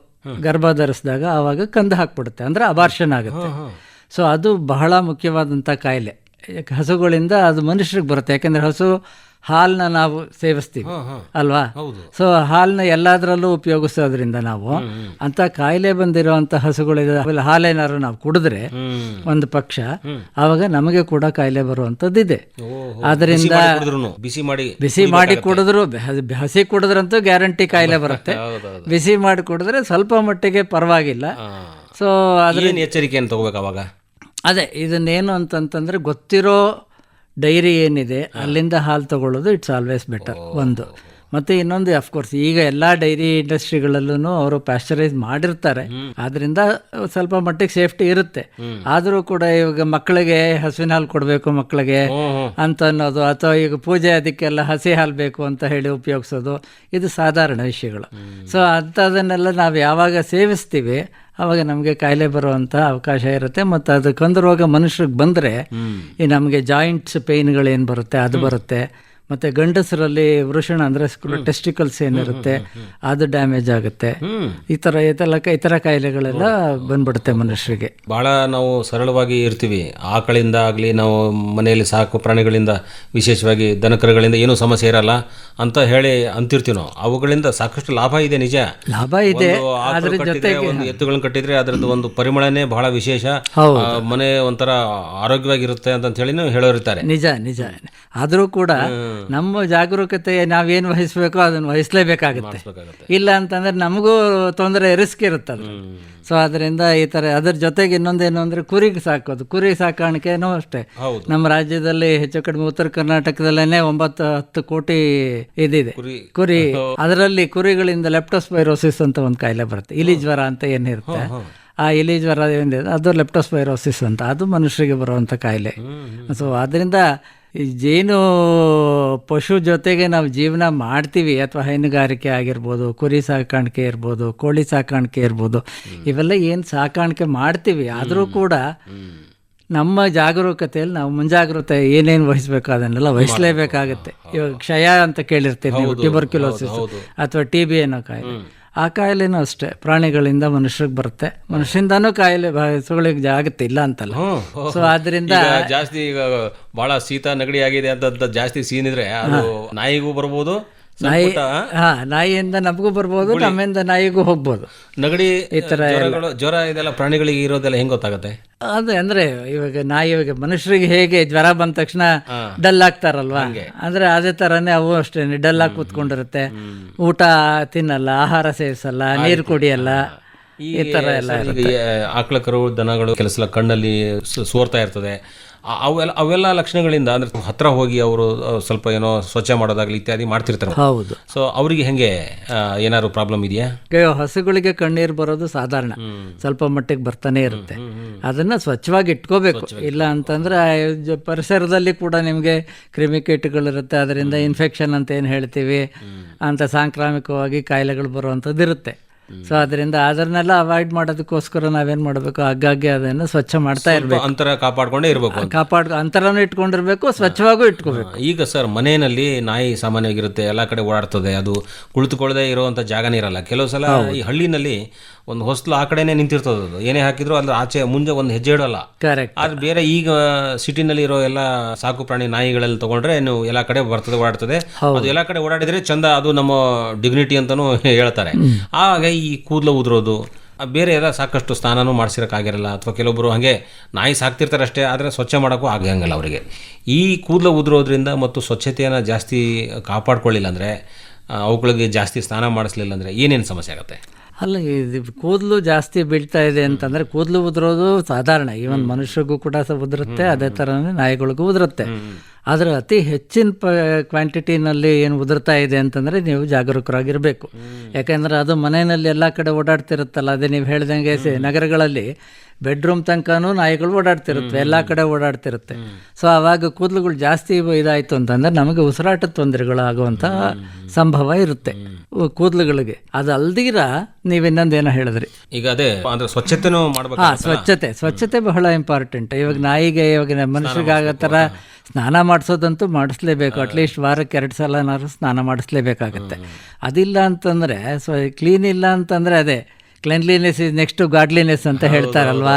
Speaker 2: ಗರ್ಭ ಧರಿಸಿದಾಗ ಆವಾಗ ಕಂದು ಹಾಕ್ಬಿಡುತ್ತೆ, ಅಂದರೆ ಅಬಾರ್ಷನ್ ಆಗುತ್ತೆ. ಸೊ ಅದು ಬಹಳ ಮುಖ್ಯವಾದಂಥ ಕಾಯಿಲೆ. ಹಸುಗಳಿಂದ ಅದು ಮನುಷ್ಯರಿಗೆ ಬರುತ್ತೆ. ಯಾಕೆಂದರೆ ಹಸು ಹಾಲನ್ನ ನಾವು ಸೇವಿಸ್ತೀವಿ ಅಲ್ವಾ. ಸೊ ಹಾಲನ್ನ ಎಲ್ಲದರಲ್ಲೂ ಉಪಯೋಗಿಸೋದ್ರಿಂದ ನಾವು ಅಂತ ಕಾಯಿಲೆ ಬಂದಿರುವಂಥ ಹಸುಗಳಿದೆ ಹಾಲೇನಾದ್ರು ನಾವು ಕುಡಿದ್ರೆ ಒಂದು ಪಕ್ಷ, ಆವಾಗ ನಮಗೆ ಕೂಡ ಕಾಯಿಲೆ ಬರುವಂಥದ್ದಿದೆ. ಅದರಿಂದ ಬಿಸಿ ಮಾಡಿ ಕುಡಿದ್ರು, ಹಸಿ ಕುಡಿದ್ರಂತೂ ಗ್ಯಾರಂಟಿ ಕಾಯಿಲೆ ಬರುತ್ತೆ. ಬಿಸಿ ಮಾಡಿ ಕುಡಿದ್ರೆ ಸ್ವಲ್ಪ ಮಟ್ಟಿಗೆ ಪರವಾಗಿಲ್ಲ. ಸೊ ಅದ್ರ
Speaker 1: ಎಚ್ಚರಿಕೆ ಏನು ತಗೋಬೇಕು ಅವಾಗ?
Speaker 2: ಅದೇ ಇದನ್ನೇನು ಅಂತಂತಂದ್ರೆ ಗೊತ್ತಿರೋ ಡೈರಿ ಏನಿದೆ ಅಲ್ಲಿಂದ ಹಾಲು ತಗೊಳ್ಳೋದು ಇಟ್ಸ್ ಆಲ್ವೇಸ್ ಬೆಟರ್ ಒಂದು. ಮತ್ತು ಇನ್ನೊಂದು ಅಫ್ಕೋರ್ಸ್ ಈಗ ಎಲ್ಲ ಡೈರಿ ಇಂಡಸ್ಟ್ರಿಗಳಲ್ಲೂ ಅವರು ಪ್ಯಾಸ್ಚರೈಸ್ ಮಾಡಿರ್ತಾರೆ, ಆದ್ದರಿಂದ ಸ್ವಲ್ಪ ಮಟ್ಟಿಗೆ ಸೇಫ್ಟಿ ಇರುತ್ತೆ. ಆದರೂ ಕೂಡ ಇವಾಗ ಮಕ್ಕಳಿಗೆ ಹಸುವಿನ ಹಾಲು ಕೊಡಬೇಕು ಮಕ್ಕಳಿಗೆ ಅಂತ ಅನ್ನೋದು, ಅಥವಾ ಈಗ ಪೂಜೆ ಅದಕ್ಕೆಲ್ಲ ಹಸಿ ಹಾಲು ಬೇಕು ಅಂತ ಹೇಳಿ ಉಪಯೋಗಿಸೋದು, ಇದು ಸಾಧಾರಣ ವಿಷಯಗಳು. ಸೊ ಅಂಥದನ್ನೆಲ್ಲ ನಾವು ಯಾವಾಗ ಸೇವಿಸ್ತೀವಿ ಆವಾಗ ನಮಗೆ ಕಾಯಿಲೆ ಬರುವಂಥ ಅವಕಾಶ ಇರುತ್ತೆ. ಮತ್ತು ಅದು ಕಂದು ರೋಗ ಮನುಷ್ಯರಿಗೆ ಬಂದರೆ ಈ ನಮಗೆ ಜಾಯಿಂಟ್ಸ್ ಪೇಯ್ನ್ಗಳೇನು ಬರುತ್ತೆ ಅದು ಬರುತ್ತೆ. ಮತ್ತು ಗಂಡಸರಲ್ಲಿ ವೃಷಣ ಅಂದರೆ ಟೆಸ್ಟಿಕಲ್ಸ್ ಏನಿರುತ್ತೆ ಅದು ಡ್ಯಾಮೇಜ್ ಆಗುತ್ತೆ. ಈ ಥರ ಕಾಯಿಲೆಗಳೆಲ್ಲ ಬಂದ್ಬಿಡುತ್ತೆ ಮನುಷ್ಯರಿಗೆ.
Speaker 1: ಭಾಳ ನಾವು ಸರಳವಾಗಿ ಇರ್ತೀವಿ. ಆಕಳಿಂದ ಆಗಲಿ ನಾವು ಮನೆಯಲ್ಲಿ ಸಾಕು ಪ್ರಾಣಿಗಳಿಂದ, ವಿಶೇಷವಾಗಿ ದನಕರುಗಳಿಂದ ಏನೂ ಸಮಸ್ಯೆ ಇರಲ್ಲ ಅಂತ ಹೇಳಿ ಅಂತಿರ್ತೀವಿ ನಾವು. ಅವುಗಳಿಂದ ಸಾಕಷ್ಟು ಲಾಭ ಇದೆ, ನಿಜ
Speaker 2: ಲಾಭ ಇದೆ. ಅದ್ರ ಜೊತೆಗೆ
Speaker 1: ಒಂದು ಎತ್ತುಗಳನ್ನ ಕಟ್ಟಿದ್ರೆ ಅದರದ್ದು ಒಂದು ಪರಿಮಳನೇ ಬಹಳ ವಿಶೇಷ, ಮನೆ ಒಂಥರ ಆರೋಗ್ಯವಾಗಿರುತ್ತೆ ಅಂತ ಹೇಳಿ ಹೇಳೋರಿರ್ತಾರೆ.
Speaker 2: ನಿಜ ನಿಜ. ಆದರೂ ಕೂಡ ನಮ್ಮ ಜಾಗರೂಕತೆ ನಾವೇನು ವಹಿಸ್ಬೇಕೋ ಅದನ್ನು ವಹಿಸಲೇಬೇಕಾಗುತ್ತೆ. ಇಲ್ಲ ಅಂತಂದ್ರೆ ನಮಗೂ ತೊಂದರೆ, ರಿಸ್ಕ್ ಇರುತ್ತಲ್ಲ. ಸೊ ಅದರಿಂದ ಈ ಥರ. ಅದ್ರ ಜೊತೆಗೆ ಇನ್ನೊಂದೇನು ಅಂದರೆ ಕುರಿಗೆ ಸಾಕೋದು. ಕುರಿ ಸಾಕಾಣಿಕೆನೂ ಅಷ್ಟೇ. ನಮ್ಮ ರಾಜ್ಯದಲ್ಲಿ ಹೆಚ್ಚು ಕಡಿಮೆ ಉತ್ತರ ಕರ್ನಾಟಕದಲ್ಲೇ 9-10 ಕೋಟಿ ಇದಿದೆ ಕುರಿ. ಅದರಲ್ಲಿ ಕುರಿಗಳಿಂದ ಲೆಪ್ಟೋಸ್ಪೈರೋಸಿಸ್ ಅಂತ ಒಂದು ಕಾಯಿಲೆ ಬರುತ್ತೆ. ಇಲಿ ಜ್ವರ ಅಂತ ಏನಿರುತ್ತೆ, ಆ ಇಲಿ ಜ್ವರ ಏನಿದೆ ಅದು ಲೆಪ್ಟೋಸ್ಪೈರೋಸಿಸ್ ಅಂತ, ಅದು ಮನುಷ್ಯರಿಗೆ ಬರುವಂಥ ಕಾಯಿಲೆ. ಸೊ ಅದರಿಂದ ಜೇನು ಪಶು ಜೊತೆಗೆ ನಾವು ಜೀವನ ಮಾಡ್ತೀವಿ, ಅಥವಾ ಹೈನುಗಾರಿಕೆ ಆಗಿರ್ಬೋದು, ಕುರಿ ಸಾಕಾಣಿಕೆ ಇರ್ಬೋದು, ಕೋಳಿ ಸಾಕಾಣಿಕೆ ಇರ್ಬೋದು, ಇವೆಲ್ಲ ಏನು ಸಾಕಾಣಿಕೆ ಮಾಡ್ತೀವಿ, ಆದರೂ ಕೂಡ ನಮ್ಮ ಜಾಗರೂಕತೆಯಲ್ಲಿ ನಾವು ಮುಂಜಾಗ್ರತೆ ಏನೇನು ವಹಿಸಬೇಕು ಅದನ್ನೆಲ್ಲ ವಹಿಸಲೇಬೇಕಾಗುತ್ತೆ. ಇವಾಗ ಕ್ಷಯ ಅಂತ ಕೇಳಿರ್ತೀವಿ ನೀವು, ಟ್ಯೂಬರ್ಕ್ಯುಲೋಸಿಸ್ ಅಥವಾ TB ಅನ್ನೋ ಕಾಯಿಲೆ. ಆ ಕಾಯಿಲೆನೂ ಅಷ್ಟೇ ಪ್ರಾಣಿಗಳಿಂದ ಮನುಷ್ಯರಿಗೆ ಬರುತ್ತೆ, ಮನುಷ್ಯರಿಂದನೂ ಕಾಯಿಲೆ ಹಸುಗಳಿಗೆ ಆಗುತ್ತೆ, ಇಲ್ಲ ಅಂತಲ್ಲ. ಸೊ ಅದರಿಂದ
Speaker 1: ಜಾಸ್ತಿ ಈಗ ಬಹಳ ಶೀತ ನೆಗಡಿ ಆಗಿದೆ ಅಂತ ಜಾಸ್ತಿ ಸೀನಿದ್ರೆ ಅದು ನಾಯಿಗೂ ಬರ್ಬೋದು,
Speaker 2: ನಾಯಿಯಿಂದ ನಮಗೂ ಬರ್ಬೋದು, ನಮ್ಮಿಂದ ನಾಯಿಗೂ ಹೋಗ್ಬೋದು.
Speaker 1: ನೆಗಡಿ ಈ ಥರ ಜ್ವರ ಇದೆಲ್ಲ ಪ್ರಾಣಿಗಳಿಗೆ ಇರೋದೆಲ್ಲ ಹೆಂಗೆ ಗೊತ್ತಾಗುತ್ತೆ?
Speaker 2: ಅದೇ ಅಂದ್ರೆ ಇವಾಗ ಮನುಷ್ಯರಿಗೆ ಹೇಗೆ ಜ್ವರ ಬಂದ ತಕ್ಷಣ ಡಲ್ ಆಗ್ತಾರಲ್ವಾ, ಅಂದ್ರೆ ಅದೇ ತರನೇ ಅವು ಅಷ್ಟೇ ಡಲ್ ಆಗಿ ಕೂತ್ಕೊಂಡಿರುತ್ತೆ. ಊಟ ತಿನ್ನಲ್ಲ, ಆಹಾರ ಸೇವಿಸಲ್ಲ, ನೀರು ಕುಡಿಯಲ್ಲ, ಈ ತರ ಎಲ್ಲ.
Speaker 1: ಆಕಳ ಕರು ದನಗಳು ಕೆಲಸ ಕಣ್ಣಲ್ಲಿ ಸೋರ್ತಾ ಇರ್ತದೆ, ಅವೆಲ್ಲ ಲಕ್ಷಣಗಳಿಂದ ಅಂದ್ರೆ ಹತ್ರ ಹೋಗಿ ಅವರು ಸ್ವಲ್ಪ ಏನೋ ಸ್ವಚ್ಛ ಮಾಡೋದಾಗ್ಲಿ ಇತ್ಯಾದಿ ಮಾಡ್ತಿರ್ತಾರೆ.
Speaker 2: ಹೌದು.
Speaker 1: ಸೊ ಅವರಿಗೆ ಹೆಂಗೆ ಏನಾದ್ರು ಪ್ರಾಬ್ಲಮ್ ಇದೆಯಾ?
Speaker 2: ಹಸುಗಳಿಗೆ ಕಣ್ಣೀರು ಬರೋದು ಸಾಧಾರಣ, ಸ್ವಲ್ಪ ಮಟ್ಟಿಗೆ ಬರ್ತಾನೆ ಇರುತ್ತೆ. ಅದನ್ನ ಸ್ವಚ್ಛವಾಗಿ ಇಟ್ಕೋಬೇಕು. ಇಲ್ಲ ಅಂತಂದ್ರೆ ಪರಿಸರದಲ್ಲಿ ಕೂಡ ನಿಮಗೆ ಕ್ರಿಮಿಕೀಟಗಳಿರುತ್ತೆ, ಅದರಿಂದ ಇನ್ಫೆಕ್ಷನ್ ಅಂತ ಏನು ಹೇಳ್ತೀವಿ ಅಂತ ಸಾಂಕ್ರಾಮಿಕವಾಗಿ ಕಾಯಿಲೆಗಳು ಬರುವಂಥದ್ದು ಇರುತ್ತೆ. ಸೊ ಅದರಿಂದ ಅದನ್ನೆಲ್ಲ ಅವಾಯ್ಡ್ ಮಾಡೋದಕ್ಕೋಸ್ಕರ ನಾವೇನು ಮಾಡಬೇಕು, ಆಗಾಗ್ಗೆ ಅದನ್ನು ಸ್ವಚ್ಛ ಮಾಡ್ತಾ ಇರಬೇಕು,
Speaker 1: ಅಂತರ ಕಾಪಾಡ್ಕೊಂಡೇ ಇರಬೇಕು,
Speaker 2: ಅಂತರನೂ ಇಟ್ಕೊಂಡಿರ್ಬೇಕು, ಸ್ವಚ್ಛವಾಗೂ ಇಟ್ಕೋಬೇಕು.
Speaker 1: ಈಗ ಸರ್ ಮನೆಯಲ್ಲಿ ನಾಯಿ ಸಾಮಾನ್ಯವಾಗಿರುತ್ತೆ, ಎಲ್ಲ ಕಡೆ ಓಡಾಡ್ತದೆ, ಅದು ಕುಳಿತುಕೊಳ್ಳದೆ ಇರುವಂಥ ಜಾಗನೇ ಇರಲ್ಲ. ಕೆಲವು ಸಲ ಈ ಹಳ್ಳಿನಲ್ಲಿ ಒಂದು ಹೊಸ್ಲು ಆ ಕಡೆನೇ ನಿಂತಿರ್ತದೆ, ಅದು ಏನೇ ಹಾಕಿದ್ರು ಅದ್ರ ಆಚೆ ಮುಂದೆ ಒಂದು ಹೆಜ್ಜೆ ಇಡೋಲ್ಲ.
Speaker 2: ಕರೆಕ್ಟ್.
Speaker 1: ಆದ್ರೆ ಬೇರೆ ಈಗ ಸಿಟಿನಲ್ಲಿ ಇರೋ ಎಲ್ಲ ಸಾಕು ಪ್ರಾಣಿ ನಾಯಿಗಳಲ್ಲಿ ತಗೊಂಡ್ರೆ ನೀವು ಎಲ್ಲ ಕಡೆ ಬರ್ತದೆ, ಓಡಾಡ್ತದೆ. ಅದು ಎಲ್ಲ ಕಡೆ ಓಡಾಡಿದ್ರೆ ಚಂದ, ಅದು ನಮ್ಮ ಡಿಗ್ನಿಟಿ ಅಂತಾನೂ ಹೇಳ್ತಾರೆ. ಆಗ ಈ ಕೂದಲು ಉದುರೋದು, ಬೇರೆ ಎಲ್ಲ ಸಾಕಷ್ಟು ಸ್ನಾನನೂ ಮಾಡಿಸಿರೋಕ್ಕಾಗಿರಲ್ಲ, ಅಥವಾ ಕೆಲವೊಬ್ಬರು ಹಾಗೆ ನಾಯಿ ಸಾಕ್ತಿರ್ತಾರೆ ಅಷ್ಟೇ, ಆದರೆ ಸ್ವಚ್ಛ ಮಾಡೋಕ್ಕೂ ಆಗಂಗಿಲ್ಲ ಅವರಿಗೆ. ಈ ಕೂದಲು ಉದುರೋದ್ರಿಂದ ಮತ್ತು ಸ್ವಚ್ಛತೆಯನ್ನು ಜಾಸ್ತಿ ಕಾಪಾಡ್ಕೊಳ್ಳಿಲ್ಲ ಅಂದರೆ, ಅವುಗಳಿಗೆ ಜಾಸ್ತಿ ಸ್ನಾನ ಮಾಡಿಸ್ಲಿಲ್ಲ ಅಂದರೆ ಏನೇನು ಸಮಸ್ಯೆ ಆಗುತ್ತೆ?
Speaker 2: ಅಲ್ಲ, ಇದು ಕೂದಲು ಜಾಸ್ತಿ ಬೀಳ್ತಾ ಇದೆ ಅಂತಂದರೆ ಕೂದಲು ಉದುರೋದು ಸಾಧಾರಣ. ಈವನ್ ಮನುಷ್ಯರಿಗೂ ಕೂಡ ಉದುರುತ್ತೆ, ಅದೇ ಥರನೇ ನಾಯಿಗಳಿಗೂ ಉದುರುತ್ತೆ. ಆದರೆ ಅತಿ ಹೆಚ್ಚಿನ ಕ್ವಾಂಟಿಟಿನಲ್ಲಿ ಏನು ಉದುರ್ತಾ ಇದೆ ಅಂತಂದರೆ ನೀವು ಜಾಗರೂಕರಾಗಿರಬೇಕು. ಯಾಕೆಂದರೆ ಅದು ಮನೆಯಲ್ಲಿ ಎಲ್ಲ ಕಡೆ ಓಡಾಡ್ತಿರುತ್ತಲ್ಲ, ಅದೇ ನೀವು ಹೇಳ್ದಂಗೆ ನಗರಗಳಲ್ಲಿ ಬೆಡ್ರೂಮ್ ತನಕನೂ ನಾಯಿಗಳು ಓಡಾಡ್ತಿರುತ್ತವೆ, ಎಲ್ಲ ಕಡೆ ಓಡಾಡ್ತಿರುತ್ತೆ. ಸೊ ಆವಾಗ ಕೂದಲುಗಳು ಜಾಸ್ತಿ ಇದಾಯಿತು ಅಂತಂದರೆ ನಮಗೆ ಉಸಿರಾಟದ ತೊಂದರೆಗಳು ಆಗುವಂಥ ಸಂಭವ ಇರುತ್ತೆ ಕೂದಲುಗಳಿಗೆ. ಅದು ಅಲ್ದಿರ ನೀವು ಇನ್ನೊಂದೇನೋ ಹೇಳಿದ್ರಿ,
Speaker 1: ಈಗ ಅದೇ ಅಂದ್ರೆ ಸ್ವಚ್ಛತೆನೂ ಮಾಡ್ಬೇಕು.
Speaker 2: ಸ್ವಚ್ಛತೆ ಬಹಳ ಇಂಪಾರ್ಟೆಂಟ್. ಇವಾಗ ನಾಯಿಗೆ ಇವಾಗ ಮನುಷ್ಯರಿಗೆ ಆಗೋ ಥರ ಸ್ನಾನ ಮಾಡಿಸೋದಂತೂ ಮಾಡಿಸ್ಲೇಬೇಕು. ಅಟ್ಲೀಸ್ಟ್ ವಾರಕ್ಕೆ 2 ಸಲನಾದ್ರು ಸ್ನಾನ ಮಾಡಿಸ್ಲೇಬೇಕಾಗತ್ತೆ. ಅದಿಲ್ಲ ಅಂತಂದರೆ ಕ್ಲೀನ್ ಇಲ್ಲ ಅಂತಂದರೆ ಅದೇ cleanliness is next to godliness ಅಂತ ಹೇಳ್ತಾರಲ್ವಾ.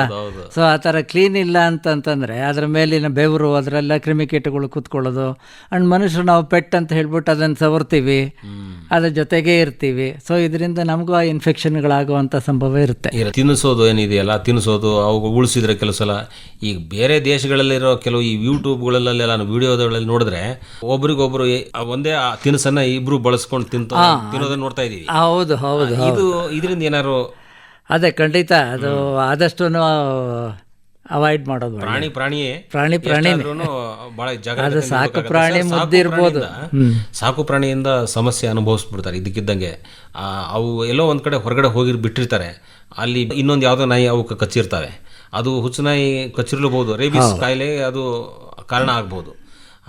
Speaker 2: ಸೊ ಆ ಥರ ಕ್ಲೀನ್ ಇಲ್ಲ ಅಂತಂತಂದರೆ ಅದರ ಮೇಲಿನ ಬೆವರು, ಅದರೆಲ್ಲ ಕ್ರಿಮಿಕೀಟಗಳು ಕೂತ್ಕೊಳ್ಳೋದು. ಆ್ಯಂಡ್ ಮನುಷ್ಯರು ನಾವು ಪೆಟ್ ಅಂತ ಹೇಳ್ಬಿಟ್ಟು ಅದನ್ನು ಸವರ್ತೀವಿ, ಅದ್ರ ಜೊತೆಗೇ ಇರ್ತೀವಿ. ಸೊ ಇದರಿಂದ ನಮಗೂ ಆ ಇನ್ಫೆಕ್ಷನ್ಗಳಾಗುವಂಥ ಸಂಭವ ಇರುತ್ತೆ.
Speaker 1: ತಿನ್ನಿಸೋದು ಏನಿದೆಯಲ್ಲ, ತಿನ್ನಿಸೋದು ಅವು ಉಳಿಸಿದ್ರೆ ಕೆಲವು ಸಲ ಈಗ ಬೇರೆ ದೇಶಗಳಲ್ಲಿರೋ ಕೆಲವು ಈ ಯೂಟ್ಯೂಬ್ಗಳಲ್ಲೆಲ್ಲ ವಿಡಿಯೋಗಳಲ್ಲಿ ನೋಡಿದ್ರೆ ಒಬ್ರಿಗೊಬ್ರು ಒಂದೇ ಆ ತಿನಿಸನ್ನ ಇಬ್ರು ಬಳಸ್ಕೊಂಡು ತಿನ್ನೋದನ್ನ ನೋಡ್ತಾ ಇದೀವಿ.
Speaker 2: ಹೌದು ಹೌದು.
Speaker 1: ಇದು ಇದರಿಂದ ಏನಾದ್ರು
Speaker 2: ಅದೇ ಖಂಡಿತ ಅದು ಆದಷ್ಟು ಅವಾಯ್ಡ್ ಮಾಡೋದು.
Speaker 1: ಪ್ರಾಣಿಯೇ ಬಹಳ
Speaker 2: ಅದು ಸಾಕು ಪ್ರಾಣಿ ಮುದ್ದಿರ್ಬೋದು.
Speaker 1: ಸಾಕು ಪ್ರಾಣಿಯಿಂದ ಸಮಸ್ಯೆ ಅನುಭವಿಸ್ಬಿಡ್ತಾರೆ ಇದಕ್ಕಿದ್ದಂಗೆ. ಅವು ಎಲ್ಲೋ ಒಂದ್ ಕಡೆ ಹೊರಗಡೆ ಹೋಗಿ ಬಿಟ್ಟಿರ್ತಾರೆ, ಅಲ್ಲಿ ಇನ್ನೊಂದು ಯಾವುದೋ ನಾಯಿ ಅವಕ್ಕೆ ಕಚ್ಚಿರ್ತವೆ. ಅದು ಹುಚ್ಚು ನಾಯಿ ಕಚ್ಚಿರ್ಲಬಹುದು, ರೇಬಿಸ್ ಕಾಯಿಲೆ ಅದು ಕಾರಣ ಆಗ್ಬೋದು.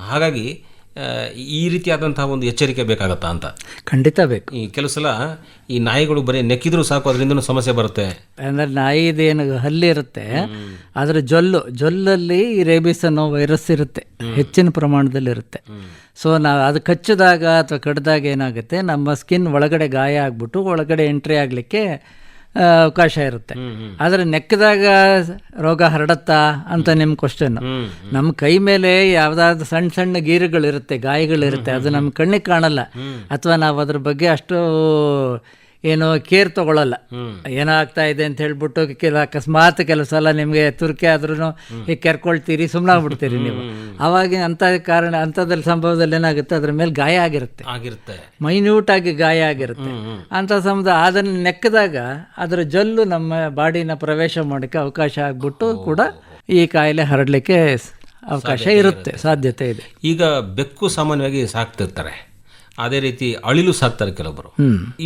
Speaker 1: ಹಾಗಾಗಿ ಈ ರೀತಿಯಾದಂತಹ ಒಂದು ಎಚ್ಚರಿಕೆ ಬೇಕಾಗತ್ತಾ ಅಂತ.
Speaker 2: ಖಂಡಿತ ಬೇಕು.
Speaker 1: ಈ ಕೆಲವು ಸಲ ಈ ನಾಯಿಗಳು ಬರೀ ನೆಕ್ಕಿದ್ರೂ ಸಾಕು, ಅದರಿಂದ ಸಮಸ್ಯೆ ಬರುತ್ತೆ.
Speaker 2: ಅಂದರೆ ನಾಯಿದೇನು ಹಲ್ಲಿರುತ್ತೆ, ಅದರ ಜೊಲ್ಲಲ್ಲಿ ಈ ರೇಬಿಸ್ ಅನ್ನೋ ವೈರಸ್ ಇರುತ್ತೆ, ಹೆಚ್ಚಿನ ಪ್ರಮಾಣದಲ್ಲಿ ಇರುತ್ತೆ. ಸೊ ನಾವು ಅದು ಕಚ್ಚಿದಾಗ ಅಥವಾ ಕಡ್ದಾಗ ಏನಾಗುತ್ತೆ, ನಮ್ಮ ಸ್ಕಿನ್ ಒಳಗಡೆ ಗಾಯ ಆಗ್ಬಿಟ್ಟು ಒಳಗಡೆ ಎಂಟ್ರಿ ಆಗಲಿಕ್ಕೆ ಅವಕಾಶ ಇರುತ್ತೆ. ಆದರೆ ನೆಕ್ಕದಾಗ ರೋಗ ಹರಡತ್ತಾ ಅಂತ ನಿಮ್ಮ ಕ್ವಶನ್. ನಮ್ಮ ಕೈ ಮೇಲೆ ಯಾವುದಾದ್ರು ಸಣ್ಣ ಸಣ್ಣ ಗೀರುಗಳಿರುತ್ತೆ, ಗಾಯಗಳಿರುತ್ತೆ, ಅದು ನಮ್ಮ ಕಣ್ಣಿಗೆ ಕಾಣಲ್ಲ, ಅಥವಾ ನಾವು ಅದ್ರ ಬಗ್ಗೆ ಅಷ್ಟು ಏನೋ ಕೇರ್ ತೊಗೊಳ್ಳಲ್ಲ. ಏನೋ ಆಗ್ತಾ ಇದೆ ಅಂತ ಹೇಳ್ಬಿಟ್ಟು ಅಕಸ್ಮಾತ್ ಕೆಲವು ಸಲ ನಿಮಗೆ ತುರ್ಕೆ ಆದ್ರೂ ಈಗ ಕೆರ್ಕೊಳ್ತೀರಿ, ಸುಮ್ಮನಾಗ್ಬಿಡ್ತೀರಿ ನೀವು. ಆವಾಗ ಅಂಥದ್ರಲ್ಲಿ ಸಂಭವದಲ್ಲಿ ಏನಾಗುತ್ತೆ, ಅದ್ರ ಮೇಲೆ ಗಾಯ ಆಗಿರುತ್ತೆ, ಮೈನ್ಯೂಟ್ ಆಗಿ ಗಾಯ ಆಗಿರುತ್ತೆ. ಅಂಥ ಅದನ್ನು ನೆಕ್ಕದಾಗ ಅದರ ಜೊಲ್ಲು ನಮ್ಮ ಬಾಡಿನ ಪ್ರವೇಶ ಮಾಡೋಕ್ಕೆ ಅವಕಾಶ ಆಗ್ಬಿಟ್ಟು ಕೂಡ ಈ ಕಾಯಿಲೆ ಹರಡಲಿಕ್ಕೆ ಅವಕಾಶ ಇರುತ್ತೆ, ಸಾಧ್ಯತೆ ಇದೆ.
Speaker 1: ಈಗ ಬೆಕ್ಕು ಸಾಮಾನ್ಯವಾಗಿ ಸಾಕ್ತಿರ್ತಾರೆ, ಅದೇ ರೀತಿ ಅಳಿಲು ಸಾಕ್ತಾರೆ ಕೆಲವೊಬ್ಬರು.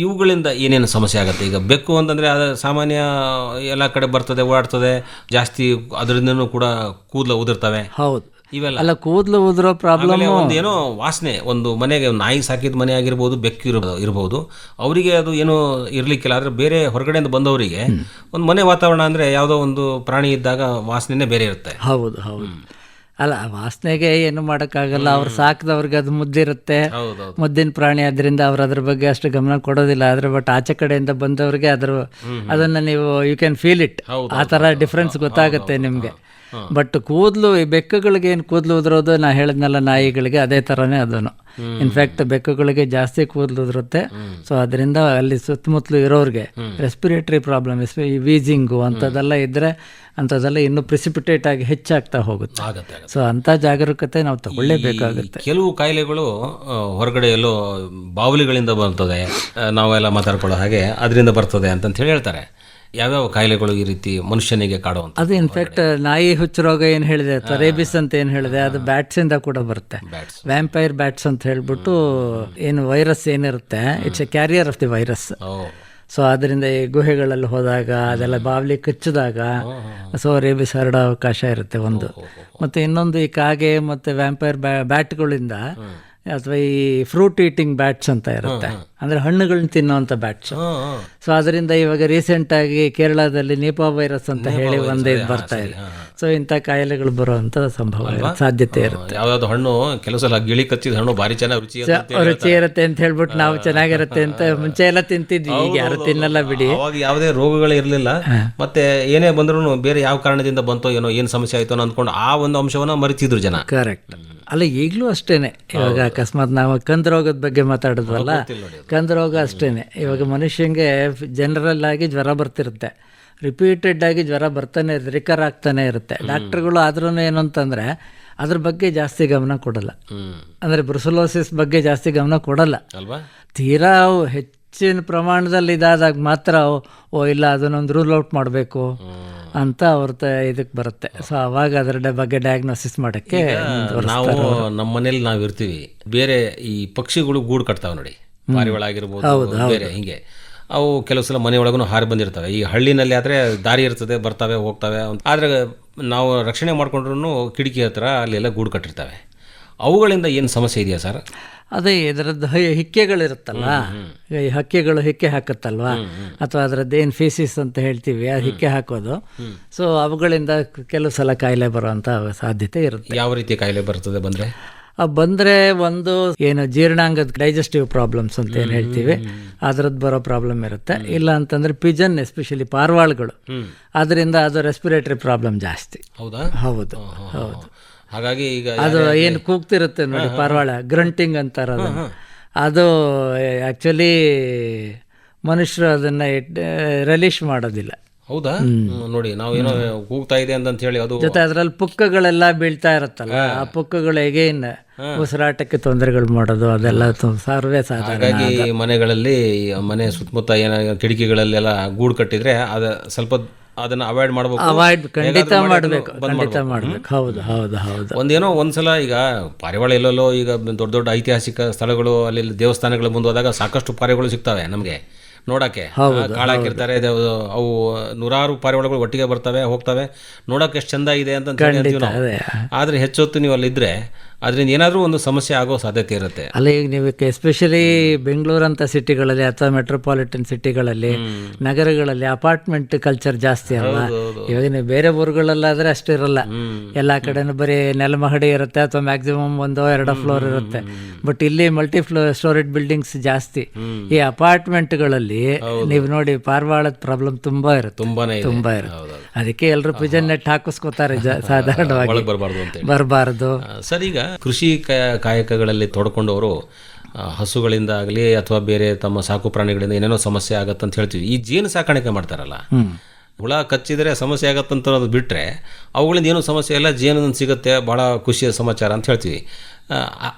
Speaker 1: ಇವುಗಳಿಂದ ಏನೇನು ಸಮಸ್ಯೆ ಆಗುತ್ತೆ? ಈಗ ಬೆಕ್ಕು ಅಂತಂದ್ರೆ ಅದು ಸಾಮಾನ್ಯ ಎಲ್ಲ ಕಡೆ ಬರ್ತದೆ, ಓಡಾಡ್ತದೆ ಜಾಸ್ತಿ, ಅದರಿಂದನೂ ಕೂಡ ಕೂದಲು ಉದುರ್ತವೆ.
Speaker 2: ಹೌದು,
Speaker 1: ಇವೆಲ್ಲ
Speaker 2: ಅಲ್ಲ ಕೂದಲು ಉದುರೋ ಪ್ರಾಬ್ಲಮ್.
Speaker 1: ಏನೋ ವಾಸನೆ, ಒಂದು ಮನೆಗೆ ನಾಯಿ ಸಾಕಿದ ಮನೆ ಆಗಿರ್ಬೋದು, ಬೆಕ್ಕು ಇರಬಹುದು, ಅವರಿಗೆ ಅದು ಏನೋ ಇರ್ಲಿಕ್ಕಿಲ್ಲ. ಆದ್ರೆ ಬೇರೆ ಹೊರಗಡೆಯಿಂದ ಬಂದವರಿಗೆ ಒಂದು ಮನೆ ವಾತಾವರಣ ಅಂದ್ರೆ ಯಾವುದೋ ಒಂದು ಪ್ರಾಣಿ ಇದ್ದಾಗ ವಾಸನೆನೇ ಬೇರೆ ಇರುತ್ತೆ.
Speaker 2: ಹೌದು ಹೌದು. ಅಲ್ಲ ವಾಸನೆಗೆ ಏನು ಮಾಡೋಕ್ಕಾಗಲ್ಲ, ಅವ್ರು ಸಾಕಿದವ್ರಿಗೆ ಅದು ಮುದ್ದಿರುತ್ತೆ, ಮುದ್ದಿನ ಪ್ರಾಣಿ, ಅದರಿಂದ ಅವ್ರು ಅದ್ರ ಬಗ್ಗೆ ಅಷ್ಟು ಗಮನ ಕೊಡೋದಿಲ್ಲ. ಆದ್ರೆ ಬಟ್ ಆಚೆ ಕಡೆಯಿಂದ ಬಂದವ್ರಿಗೆ ಅದನ್ನ ನೀವು ಯು ಕ್ಯಾನ್ ಫೀಲ್ ಇಟ್, ಆ ಥರ ಡಿಫ್ರೆನ್ಸ್ ಗೊತ್ತಾಗುತ್ತೆ ನಿಮಗೆ. ಬಟ್ ಕೂದಲು ಈ ಬೆಕ್ಕುಗಳಿಗೆ ಏನು ಕೂದಲು ಉದುರೋದು ನಾ ಹೇಳಿದ್ನಲ್ಲ, ನಾಯಿಗಳಿಗೆ ಅದೇ ಥರನೇ ಅದನ್ನು. ಇನ್ಫ್ಯಾಕ್ಟ್ ಬೆಕ್ಕುಗಳಿಗೆ ಜಾಸ್ತಿ ಕೂದಲು ಉದುರುತ್ತೆ. ಸೊ ಅದರಿಂದ ಅಲ್ಲಿ ಸುತ್ತಮುತ್ತಲು ಇರೋರಿಗೆ ರೆಸ್ಪಿರೇಟರಿ ಪ್ರಾಬ್ಲಮ್, ಈ ವೀಸಿಂಗು ಅಂಥದ್ದೆಲ್ಲ ಇದ್ದರೆ ಅಂಥದ್ದೆಲ್ಲ ಇನ್ನೂ ಪ್ರಿಸಿಪಿಟೇಟ್ ಆಗಿ ಹೆಚ್ಚಾಗ್ತಾ ಹೋಗುತ್ತೆ. ಸೊ ಅಂಥ ಜಾಗರೂಕತೆ ನಾವು ತಗೊಳ್ಳೇಬೇಕಾಗುತ್ತೆ.
Speaker 1: ಕೆಲವು ಕಾಯಿಲೆಗಳು ಹೊರಗಡೆ ಎಲ್ಲೋ ಬಾವಲಿಗಳಿಂದ ಬರ್ತದೆ, ನಾವೆಲ್ಲ ಮಾತಾಡ್ಕೊಳ್ಳೋ ಹಾಗೆ ಅದರಿಂದ ಬರ್ತದೆ ಅಂತ ಹೇಳಿ ಹೇಳ್ತಾರೆ. ಯಾವ್ಯಾವ ಕಾಯಿಲೆಗಳು ಈ ರೀತಿ ಮನುಷ್ಯನಿಗೆ ಕಾಡುವಂತ?
Speaker 2: ಅದು ಇನ್ಫ್ಯಾಕ್ಟ್ ನಾಯಿ ಹುಚ್ಚು ರೋಗ ಏನು ಹೇಳಿದೆ ಅಥವಾ ರೇಬಿಸ್ ಅಂತ ಏನು ಹೇಳಿದೆ, ಅದು ಬ್ಯಾಟ್ಸಿಂದ ಕೂಡ ಬರುತ್ತೆ. ವ್ಯಾಂಪೈರ್ ಬ್ಯಾಟ್ಸ್ ಅಂತ ಹೇಳ್ಬಿಟ್ಟು ಏನು ವೈರಸ್ ಏನಿರುತ್ತೆ, it's A carrier of the virus. So ಅದರಿಂದ ಈ ಗುಹೆಗಳಲ್ಲಿ ಹೋದಾಗ ಅದೆಲ್ಲ ಬಾವಲಿ ಕಚ್ಚಿದಾಗ ಸೊ ರೇಬಿಸ್ ಹರಡೋ ಅವಕಾಶ ಇರುತ್ತೆ ಒಂದು. ಮತ್ತು ಇನ್ನೊಂದು ಈ ಕಾಗೆ ಮತ್ತು ವ್ಯಾಂಪೈರ್ ಬ್ಯಾಟ್ಗಳಿಂದ ಅಥವಾ ಈ ಫ್ರೂಟ್ ಈಟಿಂಗ್ ಬ್ಯಾಟ್ಸ್ ಅಂತ ಇರುತ್ತೆ, ಅಂದರೆ ಹಣ್ಣುಗಳನ್ನ ತಿನ್ನುವಂಥ ಬ್ಯಾಟ್ಸ್. ಸೊ ಅದರಿಂದ ಇವಾಗ ರೀಸೆಂಟಾಗಿ ಕೇರಳದಲ್ಲಿ ನಿಪಾ ವೈರಸ್ ಅಂತ ಹೇಳಿ ಒಂದೇ ಬರ್ತಾ ಇದೆ. ಸೊ ಇಂಥ ಕಾಯಿಲೆಗಳು ಬರುವಂಥ ಸಂಭವ ಸಾಧ್ಯತೆ ಇರುತ್ತೆ.
Speaker 1: ಯಾವ್ದಾದ್ರು ಹಣ್ಣು ಕೆಲವು ಸಲ ಗಿಳಿ ಕಚ್ಚಿದ ಹಣ್ಣು ಭಾರಿ ಚೆನ್ನಾಗಿ
Speaker 2: ರುಚಿ ಇರುತ್ತೆ ಅಂತ ಹೇಳ್ಬಿಟ್ಟು ನಾವು ಚೆನ್ನಾಗಿರುತ್ತೆ ಅಂತ ಮುಂಚೆ ಎಲ್ಲ ತಿಂತಿದ್ವಿ, ಈಗ ಯಾರು ತಿನ್ನಲ್ಲ ಬಿಡಿ.
Speaker 1: ಅವಾಗ ಯಾವುದೇ ರೋಗಗಳು ಇರಲಿಲ್ಲ, ಮತ್ತೆ ಏನೇ ಬಂದ್ರು ಬೇರೆ ಯಾವ ಕಾರಣದಿಂದ ಬಂತೋ ಏನೋ ಏನು ಸಮಸ್ಯೆ ಆಯ್ತೋ ಅಂದ್ಕೊಂಡು ಆ ಒಂದು ಅಂಶವನ್ನ ಮರಿತಿದ್ರು ಜನ.
Speaker 2: ಕರೆಕ್ಟ್. ಅಲ್ಲ ಈಗಲೂ ಅಷ್ಟೇನೆ. ಇವಾಗ ಅಕಸ್ಮಾತ್ ನಾವು ಕಂದು ರೋಗದ ಬಗ್ಗೆ ಮಾತಾಡಿದ್ವಲ್ಲ, ಕಂದು ರೋಗ ಅಷ್ಟೇನೆ. ಇವಾಗ ಮನುಷ್ಯಂಗೆ ಜನರಲ್ ಆಗಿ ಜ್ವರ ಬರ್ತಿರುತ್ತೆ, ರಿಪೀಟೆಡ್ ಆಗಿ ಜ್ವರ ಬರ್ತಾನೆ ಇರುತ್ತೆ, ರಿಕರ್ ಆಗ್ತಾನೆ ಇರುತ್ತೆ. ಡಾಕ್ಟ್ರುಗಳು ಆದ್ರೂ ಏನು ಅಂತಂದರೆ ಅದ್ರ ಬಗ್ಗೆ ಜಾಸ್ತಿ ಗಮನ ಕೊಡಲ್ಲ, ಅಂದರೆ ಬ್ರುಸಲೋಸಿಸ್ ಬಗ್ಗೆ ಜಾಸ್ತಿ ಗಮನ ಕೊಡಲ್ಲ. ತೀರಾ ಹೆಚ್ಚಿನ ಪ್ರಮಾಣದಲ್ಲಿ ಇದಾದಾಗ ಮಾತ್ರ ಓ ಇಲ್ಲ ಅದನ್ನೊಂದು ರೂಲ್ ಔಟ್ ಮಾಡಬೇಕು ಅಂತ ಅವ್ರ ಇದಕ್ಕೆ ಬರುತ್ತೆ. ಸೊ ಅವಾಗ ಅದರ ಬಗ್ಗೆ ಡಯಾಗ್ನೋಸಿಸ್ ಮಾಡೋಕ್ಕೆ
Speaker 1: ನಾವು ನಮ್ಮ ಮನೇಲಿ ನಾವು ಇರ್ತೀವಿ, ಬೇರೆ ಈ ಪಕ್ಷಿಗಳು ಗೂಡು ಕಟ್ತಾವೆ ನೋಡಿ, ಪಾರಿವಾಳ ಆಗಿರ್ಬೋದು, ಬೇರೆ ಹಿಂಗೆ ಅವು ಕೆಲವು ಸಲ ಮನೆಯೊಳಗೂ ಹಾರಿ ಬಂದಿರ್ತವೆ. ಈ ಹಳ್ಳಿನಲ್ಲಿ ಆದರೆ ದಾರಿ ಇರ್ತದೆ, ಬರ್ತವೆ ಹೋಗ್ತವೆ. ಆದರೆ ನಾವು ರಕ್ಷಣೆ ಮಾಡ್ಕೊಂಡ್ರೂ ಕಿಟಕಿ ಹತ್ರ ಅಲ್ಲೆಲ್ಲ ಗೂಡು ಕಟ್ಟಿರ್ತವೆ. ಅವುಗಳಿಂದ ಏನು ಸಮಸ್ಯೆ ಇದೆಯಾ ಸರ್?
Speaker 2: ಅದೇ ಇದರದ್ದು ಹಿಕ್ಕೆಗಳಿರುತ್ತಲ್ಲ, ಈ ಹಕ್ಕಿಗಳು ಹಿಕ್ಕೆ ಹಾಕುತ್ತಲ್ವ, ಅಥವಾ ಅದರದ್ದು ಏನು ಫೀಸಿಸ್ ಅಂತ ಹೇಳ್ತೀವಿ, ಆ ಹಿಕ್ಕೆ ಹಾಕೋದು. ಸೊ ಅವುಗಳಿಂದ ಕೆಲವು ಸಲ ಕಾಯಿಲೆ ಬರುವಂಥ ಸಾಧ್ಯತೆ ಇರುತ್ತೆ.
Speaker 1: ಯಾವ ರೀತಿ ಕಾಯಿಲೆ ಬರ್ತದೆ ಬಂದರೆ?
Speaker 2: ಬಂದರೆ ಒಂದು ಏನು ಜೀರ್ಣಾಂಗದ ಡೈಜೆಸ್ಟಿವ್ ಪ್ರಾಬ್ಲಮ್ಸ್ ಅಂತ ಏನು ಹೇಳ್ತೀವಿ, ಅದರದ್ದು ಬರೋ ಪ್ರಾಬ್ಲಮ್ ಇರುತ್ತೆ. ಇಲ್ಲ ಅಂತಂದರೆ ಪಿಜನ್, ಎಸ್ಪೆಷಲಿ ಪಾರಿವಾಳಗಳು, ಅದರಿಂದ ಅದು ರೆಸ್ಪಿರೇಟರಿ ಪ್ರಾಬ್ಲಮ್ ಜಾಸ್ತಿ.
Speaker 1: ಹೌದಾ?
Speaker 2: ಹೌದು ಹೌದು.
Speaker 1: ಹಾಗಾಗಿ ಈಗ
Speaker 2: ಅದು ಏನು ಕೂಗ್ತಿರುತ್ತೆ ನೋಡಿ ಪಾರಿವಾಳ, ಗ್ರಂಟಿಂಗ್ ಅಂತಾರೆ ಅದನ್ನು, ಅದು ಆ್ಯಕ್ಚುಲಿ ಮನುಷ್ಯರು ಅದನ್ನು ರಿಲೀಸ್ ಮಾಡೋದಿಲ್ಲ.
Speaker 1: ಹೌದಾ? ನೋಡಿ, ನಾವು ಏನೋ ಕೂಗ್ತಾ ಇದೆ ಅಂತ ಹೇಳಿ ಅದು
Speaker 2: ಜೊತೆ ಅದರಲ್ಲಿ ಪುಕ್ಕಗಳೆಲ್ಲ ಬೀಳ್ತಾ ಇರುತ್ತಲ್ಲ, ಆ ಪುಕ್ಕಗಳು ಹೇಗೇನು ಉಸಿರಾಟಕ್ಕೆ ತೊಂದರೆಗಳು ಮಾಡೋದು, ಅದೆಲ್ಲ ಸರ್ವೇ ಸಾಧಾರಣ.
Speaker 1: ಹಾಗಾಗಿ ಮನೆಗಳಲ್ಲಿ, ಮನೆ ಸುತ್ತಮುತ್ತ ಏನೋ ಕಿಟಕಿಗಳಲ್ಲೆಲ್ಲ ಗೂಡು ಕಟ್ಟಿದ್ರೆ ಅದು ಸ್ವಲ್ಪ ಅದನ್ನ ಅವಾಯ್ಡ್ ಮಾಡಬೇಕು.
Speaker 2: ಅವಾಯ್ಡ್ ಖಂಡಿತ ಮಾಡಬೇಕು, ಖಂಡಿತ ಮಾಡಬೇಕು. ಹೌದು ಹೌದು ಹೌದು.
Speaker 1: ಒಂದೇನೋ ಒಂದ್ಸಲ ಈಗ ಪಾರಿವಾಳ ಎಲ್ಲೆಲ್ಲೋ ಈಗ ದೊಡ್ಡ ದೊಡ್ಡ ಐತಿಹಾಸಿಕ ಸ್ಥಳಗಳು, ಅಲ್ಲಿ ದೇವಸ್ಥಾನಗಳು ಮುಂದೆ ಹೋದಾಗ ಸಾಕಷ್ಟು ಪಾರಿವಾಳಗಳು ಸಿಗ್ತವೆ ನಮಗೆ ನೋಡೋಕ್ಕೆ. ಕಾಳಾಕಿರ್ತಾರೆ, ಅವು ನೂರಾರು ಪಾರಿವಾಳಗಳು ಒಟ್ಟಿಗೆ ಬರ್ತವೆ ಹೋಗ್ತವೆ, ನೋಡೋಕೆ ಎಷ್ಟು ಚಂದ ಇದೆ ಅಂತ ಹೇಳ್ತೀವಿ ನಾವು. ಆದರೆ ಹೆಚ್ಚೊತ್ತು ನೀವು ಅಲ್ಲಿದ್ದರೆ ಅದರಿಂದ ಏನಾದರೂ ಒಂದು ಸಮಸ್ಯೆ ಆಗೋ ಸಾಧ್ಯತೆ ಇರುತ್ತೆ.
Speaker 2: ಅಲ್ಲ, ಈಗ ನೀವು ಎಸ್ಪೆಷಲಿ ಬೆಂಗಳೂರಂಥ ಸಿಟಿಗಳಲ್ಲಿ ಅಥವಾ ಮೆಟ್ರೋಪಾಲಿಟನ್ ಸಿಟಿಗಳಲ್ಲಿ, ನಗರಗಳಲ್ಲಿ ಅಪಾರ್ಟ್ಮೆಂಟ್ ಕಲ್ಚರ್ ಜಾಸ್ತಿ ಅಲ್ಲ. ಇವಾಗ ನೀವು ಬೇರೆ ಊರುಗಳಲ್ಲಾದರೆ ಅಷ್ಟಿರಲ್ಲ, ಎಲ್ಲ ಕಡೆನೂ ಬರೀ ನೆಲಮಹಡಿ ಇರುತ್ತೆ ಅಥವಾ ಮ್ಯಾಕ್ಸಿಮಮ್ 1-2 ಫ್ಲೋರ್ ಇರುತ್ತೆ. ಬಟ್ ಇಲ್ಲಿ ಸ್ಟೋರೇಜ್ ಬಿಲ್ಡಿಂಗ್ಸ್ ಜಾಸ್ತಿ. ಈ ಅಪಾರ್ಟ್ಮೆಂಟ್ಗಳಲ್ಲಿ ನೀವು ನೋಡಿ ಪಾರಿವಾಳದ ಪ್ರಾಬ್ಲಮ್ ತುಂಬಾ ಇರುತ್ತೆ, ತುಂಬಾ ಇರುತ್ತೆ. ಅದಕ್ಕೆ ಎಲ್ಲರೂ ಪಿಜನ್ ನೆಟ್ ಹಾಕಿಸ್ಕೋತಾರೆ ಸಾಧಾರಣವಾಗಿ, ಬರಬಾರ್ದು.
Speaker 1: ಸರ್, ಈಗ ಕೃಷಿ ಕಾಯಕಗಳಲ್ಲಿ ತೊಡ್ಕೊಂಡವರು ಹಸುಗಳಿಂದ ಆಗಲಿ ಅಥವಾ ಬೇರೆ ತಮ್ಮ ಸಾಕು ಪ್ರಾಣಿಗಳಿಂದ ಏನೇನೋ ಸಮಸ್ಯೆ ಆಗತ್ತಂತ ಹೇಳ್ತೀವಿ. ಈ ಜೇನು ಸಾಕಾಣಿಕೆ ಮಾಡ್ತಾರಲ್ಲ, ಹುಳ ಕಚ್ಚಿದರೆ ಸಮಸ್ಯೆ ಆಗತ್ತಂತ ಅನ್ನೋದು ಬಿಟ್ಟರೆ ಅವುಗಳಿಂದ ಏನೂ ಸಮಸ್ಯೆ ಇಲ್ಲ, ಜೇನು ಸಿಗುತ್ತೆ, ಭಾಳ ಖುಷಿಯ ಸಮಾಚಾರ ಅಂತ ಹೇಳ್ತೀವಿ.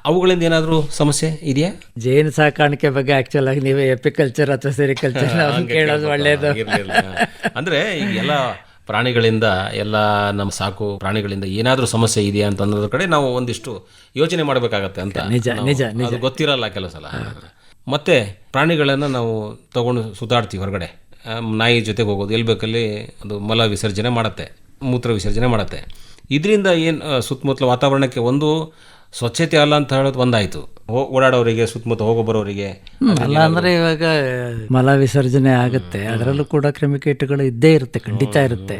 Speaker 1: ಅವುಗಳಿಂದ ಏನಾದರೂ ಸಮಸ್ಯೆ ಇದೆಯಾ?
Speaker 2: ಜೇನು ಸಾಕಾಣಿಕೆ ಬಗ್ಗೆ ಆ್ಯಕ್ಚುಲ್ ಆಗಿ ನೀವು ಎಪಿಕಲ್ಚರ್ ಅಥವಾ ಸೆರಿಕಲ್ಚರ್ ಕೇಳೋದು ಒಳ್ಳೆಯದು.
Speaker 1: ಅಂದರೆ ಈಗ ಎಲ್ಲ ಪ್ರಾಣಿಗಳಿಂದ, ಎಲ್ಲ ನಮ್ಮ ಸಾಕು ಪ್ರಾಣಿಗಳಿಂದ ಏನಾದರೂ ಸಮಸ್ಯೆ ಇದೆಯಾ ಅಂತ ಅನ್ನೋದ್ರ ಕಡೆ ನಾವು ಒಂದಿಷ್ಟು ಯೋಚನೆ ಮಾಡಬೇಕಾಗತ್ತೆ ಅಂತ.
Speaker 2: ನಿಜ ನಿಜ ನಿಜ.
Speaker 1: ಅದು ಗೊತ್ತಿರಲ್ಲ ಕೆಲವು ಸಲ. ಮತ್ತು ಪ್ರಾಣಿಗಳನ್ನು ನಾವು ತಗೊಂಡು ಸುತ್ತಾಡ್ತೀವಿ ಹೊರಗಡೆ, ನಾಯಿ ಜೊತೆಗೆ ಹೋಗೋದು, ಎಲ್ಲಿ ಬೇಕಲ್ಲಿ ಅದು ಮಲ ವಿಸರ್ಜನೆ ಮಾಡುತ್ತೆ, ಮೂತ್ರ ವಿಸರ್ಜನೆ ಮಾಡುತ್ತೆ. ಇದರಿಂದ ಏನು ಸುತ್ತಮುತ್ತಲ ವಾತಾವರಣಕ್ಕೆ ಒಂದು ಸ್ವಚ್ಛತೆ ಅಲ್ಲ ಅಂತ ಹೇಳೋದು ಒಂದಾಯಿತು, ಓಡಾಡೋರಿಗೆ, ಸುತ್ತಮುತ್ತ ಹೋಗೋ ಬರೋರಿಗೆ.
Speaker 2: ಅಲ್ಲ ಅಂದರೆ ಇವಾಗ ಮಲ ವಿಸರ್ಜನೆ ಆಗುತ್ತೆ, ಅದರಲ್ಲೂ ಕೂಡ ಕ್ರಿಮಿಕೀಟಗಳು ಇದ್ದೇ ಇರುತ್ತೆ, ಖಂಡಿತ ಇರುತ್ತೆ.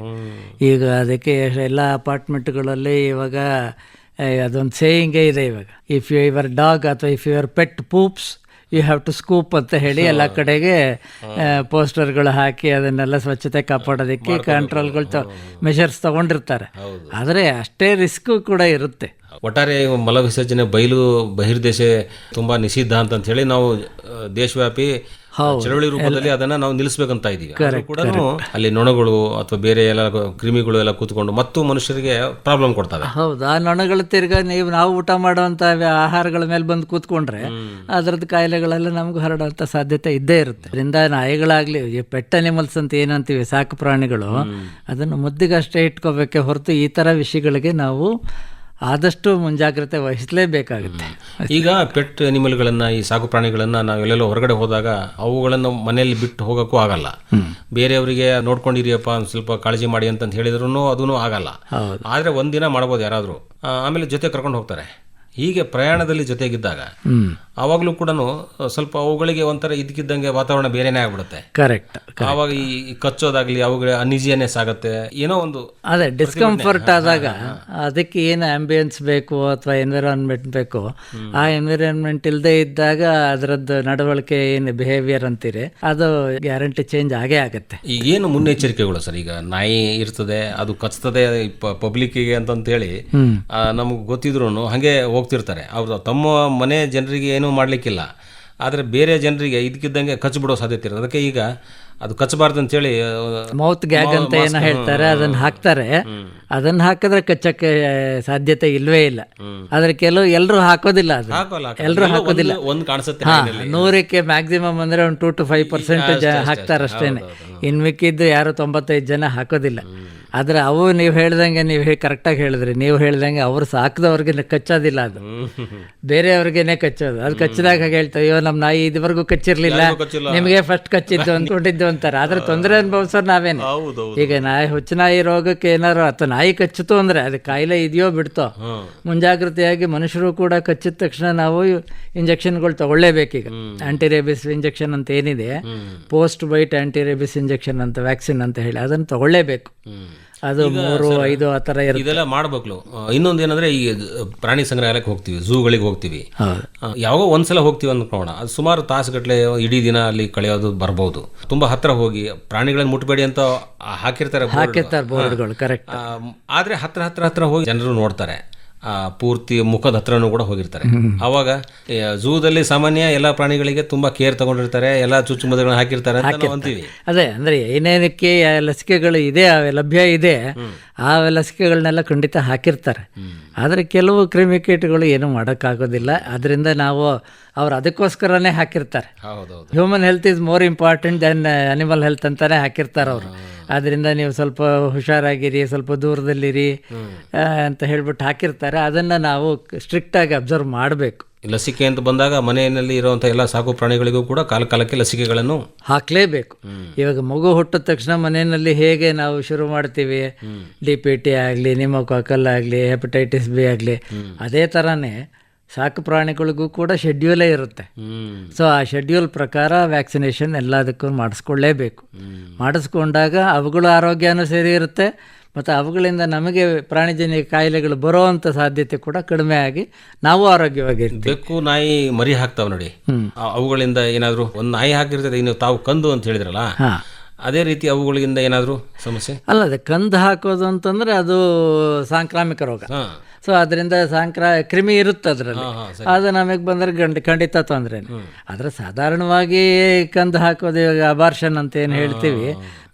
Speaker 2: ಈಗ ಅದಕ್ಕೆ ಎಲ್ಲ ಅಪಾರ್ಟ್ಮೆಂಟ್ಗಳಲ್ಲಿ ಇವಾಗ ಅದೊಂದು ಸೇಯಿಂಗೇ ಇದೆ ಇವಾಗ, ಇಫ್ ಯುವರ್ ಡಾಗ್ ಅಥವಾ if your pet poops you have to scoop ಅಂತ ಹೇಳಿ ಎಲ್ಲ ಕಡೆಗೆ ಪೋಸ್ಟರ್ಗಳು ಹಾಕಿ ಅದನ್ನೆಲ್ಲ ಸ್ವಚ್ಛತೆ ಕಾಪಾಡೋದಕ್ಕೆ ಕಂಟ್ರೋಲ್ಗಳು ಮೆಷರ್ಸ್ ತಗೊಂಡಿರ್ತಾರೆ. ಆದರೆ ಅಷ್ಟೇ ರಿಸ್ಕು ಕೂಡ ಇರುತ್ತೆ.
Speaker 1: ಒಟ್ಟಾರೆ ಮಲ ವಿಸರ್ಜನೆ ಬಹಿರ್ದೇಶ ತುಂಬ ನಿಷಿದ್ಧ ಅಂತ ಹೇಳಿ ನಾವು ದೇಶವ್ಯಾಪಿ ಚಳವಳಿ ರೂಪದಲ್ಲಿ ಅದನ್ನ ನಾವು ನಿಲ್ಲಿಸಬೇಕಂತ ಇದೀವಿ. ಕೂಡ ಅಲ್ಲಿ ನೊಣಗಳು ಅಥವಾ ಬೇರೆ ಎಲ್ಲ ಕ್ರಿಮಿಗಳು ಎಲ್ಲ ಕೂತ್ಕೊಂಡು ಮತ್ತು ಮನುಷ್ಯರಿಗೆ ಪ್ರಾಬ್ಲಮ್ ಕೊಡ್ತವೆ.
Speaker 2: ಹೌದು, ಆ ನೊಣಗಳು ತಿರ್ಗಾ ನಾವು ಊಟ ಮಾಡುವಂತ ಆಹಾರಗಳ ಮೇಲೆ ಬಂದು ಕೂತ್ಕೊಂಡ್ರೆ ಅದ್ರದ್ದು ಕಾಯಿಲೆಗಳೆಲ್ಲ ನಮ್ಗೆ ಹರಡುವಂತ ಸಾಧ್ಯತೆ ಇದ್ದೇ ಇರುತ್ತೆ. ಅದರಿಂದ ನಾಯಿಗಳಾಗ್ಲಿ, ಪೆಟ್ ಅನಿಮಲ್ಸ್ ಅಂತ ಏನಂತೀವಿ, ಸಾಕು ಪ್ರಾಣಿಗಳು, ಅದನ್ನು ಮುದ್ದಿಗಷ್ಟೇ ಇಟ್ಕೋಬೇಕೆ ಹೊರತು ಈ ತರ ವಿಷಯಗಳಿಗೆ ನಾವು ಆದಷ್ಟು ಮುಂಜಾಗ್ರತೆ ವಹಿಸಲೇಬೇಕಾಗುತ್ತೆ.
Speaker 1: ಈಗ ಪೆಟ್ ಅನಿಮಲ್ಗಳನ್ನು, ಈ ಸಾಕು ಪ್ರಾಣಿಗಳನ್ನು ನಾವು ಎಲ್ಲೆಲ್ಲೋ ಹೊರಗಡೆ ಹೋದಾಗ ಅವುಗಳನ್ನು ಮನೆಯಲ್ಲಿ ಬಿಟ್ಟು ಹೋಗೋಕ್ಕೂ ಆಗಲ್ಲ. ಬೇರೆಯವರಿಗೆ ನೋಡ್ಕೊಂಡಿರಿಯಪ್ಪ ಒಂದು ಸ್ವಲ್ಪ ಕಾಳಜಿ ಮಾಡಿ ಅಂತ ಹೇಳಿದ್ರು ಅದೂ ಆಗಲ್ಲ. ಆದರೆ ಒಂದಿನ ಮಾಡ್ಬೋದು ಯಾರಾದರೂ, ಆಮೇಲೆ ಜೊತೆ ಕರ್ಕೊಂಡು ಹೋಗ್ತಾರೆ. ಹೀಗೆ ಪ್ರಯಾಣದಲ್ಲಿ ಜೊತೆಗಿದ್ದಾಗ ಆವಾಗಲೂ ಕೂಡ ಸ್ವಲ್ಪ ಅವುಗಳಿಗೆ ಒಂಥರ ಇದಕ್ಕಿದ್ದಂಗೆ ವಾತಾವರಣ ಬೇರೆನೇ ಆಗ್ಬಿಡುತ್ತೆ.
Speaker 2: ಕರೆಕ್ಟ್.
Speaker 1: ಆವಾಗ ಈ ಕಚ್ಚೋದಾಗ್ಲಿ, ಅವುಗಳ ಅನ್ಈಸಿನೆಸ್ ಆಗುತ್ತೆ, ಏನೋ ಒಂದು
Speaker 2: ಅದೇ ಡಿಸ್ಕಂಫರ್ಟ್ ಆದಾಗ ಅದಕ್ಕೆ ಏನು ಆಂಬಿಯನ್ಸ್ ಬೇಕು ಅಥವಾ ಎನ್ವಿರಾನ್ಮೆಂಟ್ ಬೇಕು, ಆ ಎನ್ವಿರಾನ್ಮೆಂಟ್ ಇಲ್ಲದೆ ಇದ್ದಾಗ ಅದರದ್ದು ನಡವಳಿಕೆ ಏನು ಬಿಹೇವಿಯರ್ ಅಂತೀರಿ ಅದು ಗ್ಯಾರಂಟಿ ಚೇಂಜ್ ಆಗೇ ಆಗುತ್ತೆ.
Speaker 1: ಈಗ ಏನು ಮುನ್ನೆಚ್ಚರಿಕೆಗಳು ಸರ್? ಈಗ ನಾಯಿ ಇರ್ತದೆ, ಅದು ಕಚ್ತದೆ ಪಬ್ಲಿಕ್ಕಿಗೆ ಅಂತಂತೇಳಿ ನಮ್ಗೆ ಗೊತ್ತಿದ್ರು ಹಾಗೆ ಹೋಗ್ತಿರ್ತಾರೆ. ಅವರು ತಮ್ಮ ಮನೆ ಜನರಿಗೆ ಏನೂ ಮಾಡಲಿಕ್ಕಿಲ್ಲ, ಆದರೆ ಬೇರೆ ಜನರಿಗೆ ಇದಕ್ಕಿದ್ದಂಗೆ ಕಚ್ಚಿಬಿಡೋ ಸಾಧ್ಯತೆ ಇರೋದು. ಅದಕ್ಕೆ ಈಗ ಅದು ಕಚ್ಚಬಾರ್ದು ಅಂತೇಳಿ
Speaker 2: ಮೌತ್ ಗ್ಯಾಗ್ ಅಂತ ಏನೋ ಹೇಳ್ತಾರೆ, ಅದನ್ನ ಹಾಕ್ತಾರೆ. ಅದನ್ನ ಹಾಕಿದ್ರೆ ಕಚ್ಚಕ್ಕೆ ಸಾಧ್ಯತೆ ಇಲ್ವೇ ಇಲ್ಲ. ಆದ್ರೆ ಎಲ್ಲರೂ ಹಾಕೋದಿಲ್ಲ, ಅದು ಎಲ್ಲರೂ ಹಾಕೋದಿಲ್ಲ.
Speaker 1: ಒಂದು ಕಾಣಿಸುತ್ತೆ
Speaker 2: 100ಕ್ಕೆ ಮ್ಯಾಕ್ಸಿಮಮ್ ಅಂದ್ರೆ ಒಂದು 2 to 5% ಹಾಕ್ತಾರೆ ಅಷ್ಟೇನೆ. ಇನ್ ಮಿಕ್ಕಿದ್ದು ಯಾರು 95 ಜನ ಹಾಕೋದಿಲ್ಲ. ಆದ್ರೆ ಅವು ನೀವು ಹೇಳ್ದಂಗೆ, ನೀವು ಕರೆಕ್ಟಾಗಿ ಹೇಳಿದ್ರಿ, ನೀವು ಹೇಳ್ದಂಗೆ ಅವ್ರು ಸಾಕಿದವ್ರಿಗೆ ಕಚ್ಚೋದಿಲ್ಲ, ಅದು ಬೇರೆಯವ್ರಿಗೇನೆ ಕಚ್ಚೋದು. ಅದು ಕಚ್ಚಿದಾಗ ಹಾಗೆ ಹೇಳ್ತಾರೆ, ಅಯ್ಯೋ ನಮ್ಮ ನಾಯಿ ಇದುವರೆಗೂ ಕಚ್ಚಿರ್ಲಿಲ್ಲ, ನಿಮಗೆ ಫಸ್ಟ್ ಕಚ್ಚಿದ್ದು ಅಂದ್ಕೊಂಡಿದ್ದು ಅಂತಾರೆ. ಆದ್ರೆ ತೊಂದರೆ ಅನುಭವಿಸೋರು ನಾವೇನೆ. ಈಗ ಹುಚ್ಚು ನಾಯಿ ರೋಗಕ್ಕೆ ಏನಾರು ಅಥವಾ ನಾಯಿ ಕಚ್ಚಿತು ಅಂದ್ರೆ ಅದು ಕಾಯಿಲೆ ಇದೆಯೋ ಬಿಡ್ತೋ, ಮುಂಜಾಗ್ರತೆಯಾಗಿ ಮನುಷ್ಯರು ಕೂಡ ಕಚ್ಚಿದ ತಕ್ಷಣ ನಾವು ಇಂಜೆಕ್ಷನ್ಗಳು ತಗೊಳ್ಳೇಬೇಕೀಗ. ಆಂಟಿ ರೇಬಿಸ್ ಇಂಜೆಕ್ಷನ್ ಅಂತ ಏನಿದೆ, post bite anti rabies injection ಅಂತ ವ್ಯಾಕ್ಸಿನ್ ಅಂತ ಹೇಳಿ ಅದನ್ನು ತಗೊಳ್ಳೇಬೇಕು. ಅದು 3-5 ಆ ಥರ ಇರುತ್ತೆ.
Speaker 1: ಇದೆಲ್ಲ ಮಾಡಬೇಕು. ಇನ್ನೊಂದು ಏನಂದ್ರೆ, ಈ ಪ್ರಾಣಿ ಸಂಗ್ರಹಾಲಯಕ್ಕೆ ಹೋಗ್ತೀವಿ, ಝೂಗಳಿಗೆ ಹೋಗ್ತೀವಿ, ಯಾವಾಗೋ ಒಂದ್ಸಲ ಹೋಗ್ತೀವಿ ಅಂದ್ಕೋಣ, ಅದು ಸುಮಾರು ತಾಸುಗಟ್ಟಲೆ ಇಡೀ ದಿನ ಅಲ್ಲಿ ಕಳೆಯೋದು ಬರ್ಬೋದು. ತುಂಬಾ ಹತ್ರ ಹೋಗಿ ಪ್ರಾಣಿಗಳನ್ನ ಮುಟ್ಬೇಡಿ ಅಂತ ಹಾಕಿರ್ತಾರೆ
Speaker 2: ಬೋರ್ಡ್ಗಳು, ಕರೆಕ್ಟ್.
Speaker 1: ಆದ್ರೆ ಹತ್ರ ಹೋಗಿ ಜನರು ನೋಡ್ತಾರೆ, ಪೂರ್ತಿ ಮುಖದ ಹತ್ರನೂ ಕೂಡ ಹೋಗಿರ್ತಾರೆ. ಅವಾಗ ಝೂದಲ್ಲಿ ಸಾಮಾನ್ಯ ಎಲ್ಲ ಪ್ರಾಣಿಗಳಿಗೆ ತುಂಬಾ ಕೇರ್ ತಗೊಂಡಿರ್ತಾರೆ, ಎಲ್ಲ ಚುಚ್ಚುಮದ್ದುಗಳನ್ನ ಹಾಕಿರ್ತಾರೆ ಅಂತ ನಾವು ಅಂತೀವಿ.
Speaker 2: ಅದೇ ಅಂದ್ರೆ ಏನೇನಕ್ಕೆ ಲಸಿಕೆಗಳು ಇದೆ, ಲಭ್ಯ ಇದೆ, ಆ ಲಸಿಕೆಗಳನ್ನೆಲ್ಲ ಖಂಡಿತ ಹಾಕಿರ್ತಾರೆ. ಆದರೆ ಕೆಲವು ಕ್ರಿಮಿಕೀಟಗಳು ಏನು ಮಾಡೋಕ್ಕಾಗೋದಿಲ್ಲ. ಅದರಿಂದ ನಾವು ಅವ್ರು ಅದಕ್ಕೋಸ್ಕರನೇ ಹಾಕಿರ್ತಾರೆ. Human health is more important than animal health ಅಂತಾನೆ ಹಾಕಿರ್ತಾರೆ ಅವರು. ಆದ್ದರಿಂದ ನೀವು ಸ್ವಲ್ಪ ಹುಷಾರಾಗಿರಿ, ಸ್ವಲ್ಪ ದೂರದಲ್ಲಿರಿ ಅಂತ ಹೇಳ್ಬಿಟ್ಟು ಹಾಕಿರ್ತಾರೆ. ಅದನ್ನು ನಾವು ಸ್ಟ್ರಿಕ್ಟಾಗಿ ಅಬ್ಸರ್ವ್ ಮಾಡಬೇಕು.
Speaker 1: ಲಸಿಕೆ ಅಂತ ಬಂದಾಗ ಮನೆಯಲ್ಲಿ ಇರುವಂಥ ಎಲ್ಲ ಸಾಕು ಪ್ರಾಣಿಗಳಿಗೂ ಕೂಡ ಕಾಲಕ್ಕೆ ಲಸಿಕೆಗಳನ್ನು ಹಾಕಲೇಬೇಕು.
Speaker 2: ಇವಾಗ ಮಗು ಹುಟ್ಟಿದ ತಕ್ಷಣ ಮನೆಯಲ್ಲಿ ಹೇಗೆ ನಾವು ಶುರು ಮಾಡ್ತೀವಿ, DPT ಆಗಲಿ, ನಿಮೋಕಾಕಲ್ ಆಗಲಿ, ಹೆಪಟೈಟಿಸ್ B ಆಗಲಿ, ಅದೇ ಥರನೇ ಸಾಕು ಪ್ರಾಣಿಗಳಿಗೂ ಕೂಡ ಶೆಡ್ಯೂಲೇ ಇರುತ್ತೆ. ಸೊ ಆ ಶೆಡ್ಯೂಲ್ ಪ್ರಕಾರ ವ್ಯಾಕ್ಸಿನೇಷನ್ ಎಲ್ಲದಕ್ಕೂ ಮಾಡಿಸ್ಕೊಳ್ಳೇಬೇಕು. ಮಾಡಿಸ್ಕೊಂಡಾಗ ಅವುಗಳ ಆರೋಗ್ಯನೂ ಸರಿ ಇರುತ್ತೆ, ಮತ್ತು ಅವುಗಳಿಂದ ನಮಗೆ ಪ್ರಾಣಿಜನ್ಯ ಕಾಯಿಲೆಗಳು ಬರೋವಂಥ ಸಾಧ್ಯತೆ ಕೂಡ ಕಡಿಮೆ ಆಗಿ ನಾವು ಆರೋಗ್ಯವಾಗಿರ್ತೀವಿ.
Speaker 1: ಬೆಕ್ಕು ನಾಯಿ ಮರಿ ಹಾಕ್ತಾವೆ ನೋಡಿ, ಅವುಗಳಿಂದ ಏನಾದರೂ ಒಂದು ನಾಯಿ ಹಾಕಿರ್ತದೆ, ಇನ್ನು ತಾವು ಕಂದು ಅಂತ ಹೇಳಿದ್ರಲ್ಲ, ಅದೇ ರೀತಿ ಅವುಗಳಿಂದ ಏನಾದರೂ ಸಮಸ್ಯೆ?
Speaker 2: ಅಲ್ಲ, ಅದೇ ಕಂದು ಹಾಕೋದು ಅಂತಂದರೆ ಅದು ಸಾಂಕ್ರಾಮಿಕ ರೋಗ. ಸೊ ಅದರಿಂದ ಕ್ರಿಮಿ ಇರುತ್ತೆ ಅದರಲ್ಲಿ, ಅದು ನಮಗೆ ಬಂದರೆ ಖಂಡಿತ ತೊಂದರೆ. ಆದರೆ ಸಾಧಾರಣವಾಗಿ ಕಂದು ಹಾಕೋದು, ಇವಾಗ ಅಬಾರ್ಷನ್ ಅಂತ ಏನು ಹೇಳ್ತೀವಿ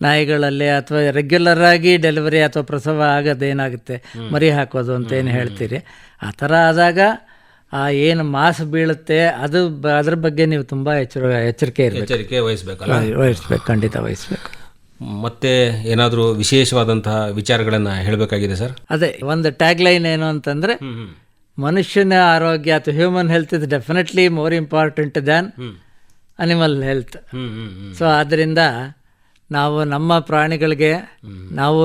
Speaker 2: ನಾಯಿಗಳಲ್ಲಿ, ಅಥವಾ ರೆಗ್ಯುಲರ್ ಆಗಿ ಡೆಲಿವರಿ ಅಥವಾ ಪ್ರಸವ ಆಗೋದೇನಾಗುತ್ತೆ, ಮರಿ ಹಾಕೋದು ಅಂತ ಏನು ಹೇಳ್ತೀರಿ, ಆ ಥರ ಆದಾಗ ಆ ಏನು ಮಾಸ್ ಬೀಳುತ್ತೆ ಅದ್ರ ಬಗ್ಗೆ ನೀವು ತುಂಬ ಎಚ್ಚರಿಕೆ ವಹಿಸ್ಬೇಕು, ಖಂಡಿತ ವಹಿಸ್ಬೇಕು.
Speaker 1: ಮತ್ತೆ ಏನಾದರೂ ವಿಶೇಷವಾದಂತಹ ವಿಚಾರಗಳನ್ನು ಹೇಳಬೇಕಾಗಿದೆ ಸರ್?
Speaker 2: ಅದೇ ಒಂದು ಟ್ಯಾಗ್ ಲೈನ್ ಏನು ಅಂತಂದರೆ, ಮನುಷ್ಯನ ಆರೋಗ್ಯ ಅಥವಾ human health is definitely more important than animal health. So ಆದ್ದರಿಂದ ನಾವು ನಮ್ಮ ಪ್ರಾಣಿಗಳಿಗೆ ನಾವು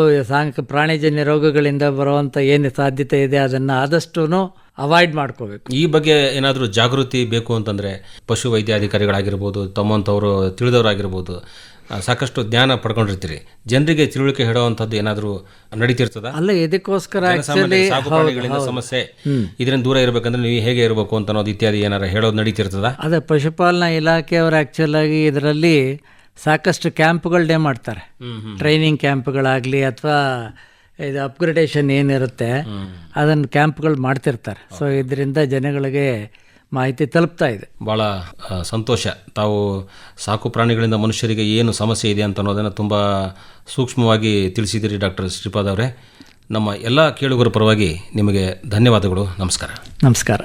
Speaker 2: ಪ್ರಾಣಿಜನ್ಯ ರೋಗಗಳಿಂದ ಬರುವಂಥ ಏನು ಸಾಧ್ಯತೆ ಇದೆ ಅದನ್ನು ಆದಷ್ಟು ಅವಾಯ್ಡ್ ಮಾಡ್ಕೋಬೇಕು.
Speaker 1: ಈ ಬಗ್ಗೆ ಏನಾದರೂ ಜಾಗೃತಿ ಬೇಕು ಅಂತಂದರೆ ಪಶು ವೈದ್ಯಾಧಿಕಾರಿಗಳಾಗಿರ್ಬೋದು, ತಮ್ಮಂಥವರು ತಿಳಿದವರಾಗಿರ್ಬೋದು, ಸಾಕಷ್ಟು ಜ್ಞಾನ ಪಡ್ಕೊಂಡಿರ್ತೀರಿ, ಜನರಿಗೆ ತಿಳುವಳಿಕೆ ಹೇಳುವಂಥದ್ದು ಏನಾದರೂ ನಡೀತಿರ್ತದ?
Speaker 2: ಅಲ್ಲ, ಇದಕ್ಕೋಸ್ಕರ
Speaker 1: ಸಾಕು ಪ್ರಾಣಿಗಳಿಂದ ಸಮಸ್ಯೆ, ಇದರಿಂದ ದೂರ ಇರಬೇಕಂದ್ರೆ ನೀವು ಹೇಗೆ ಇರಬೇಕು ಅಂತ ಅನ್ನೋದು ಇತ್ಯಾದಿ ಏನಾರು ಹೇಳೋದು ನಡೀತಿರ್ತದ?
Speaker 2: ಅದೇ ಪಶುಪಾಲನಾ ಇಲಾಖೆಯವರು ಆ್ಯಕ್ಚುಲಾಗಿ ಇದರಲ್ಲಿ ಸಾಕಷ್ಟು ಕ್ಯಾಂಪ್ಗಳನ್ನೇ ಮಾಡ್ತಾರೆ. ಟ್ರೈನಿಂಗ್ ಕ್ಯಾಂಪ್ಗಳಾಗಲಿ ಅಥವಾ ಇದು ಅಪ್ಗ್ರೇಡೇಷನ್ ಏನಿರುತ್ತೆ ಅದನ್ನು ಕ್ಯಾಂಪ್ಗಳು ಮಾಡ್ತಿರ್ತಾರೆ. ಸೊ ಇದರಿಂದ ಜನಗಳಿಗೆ ಮಾಹಿತಿ ತಲುಪ್ತಾ ಇದೆ.
Speaker 1: ಭಾಳ ಸಂತೋಷ. ತಾವು ಸಾಕು ಪ್ರಾಣಿಗಳಿಂದ ಮನುಷ್ಯರಿಗೆ ಏನು ಸಮಸ್ಯೆ ಇದೆ ಅಂತ ಅನ್ನೋದನ್ನು ತುಂಬ ಸೂಕ್ಷ್ಮವಾಗಿ ತಿಳಿಸಿದ್ದೀರಿ ಡಾಕ್ಟರ್ ಶ್ರೀಪಾದ್ ಅವರೇ. ನಮ್ಮ ಎಲ್ಲ ಕೇಳುಗರ ಪರವಾಗಿ ನಿಮಗೆ ಧನ್ಯವಾದಗಳು. ನಮಸ್ಕಾರ.
Speaker 2: ನಮಸ್ಕಾರ.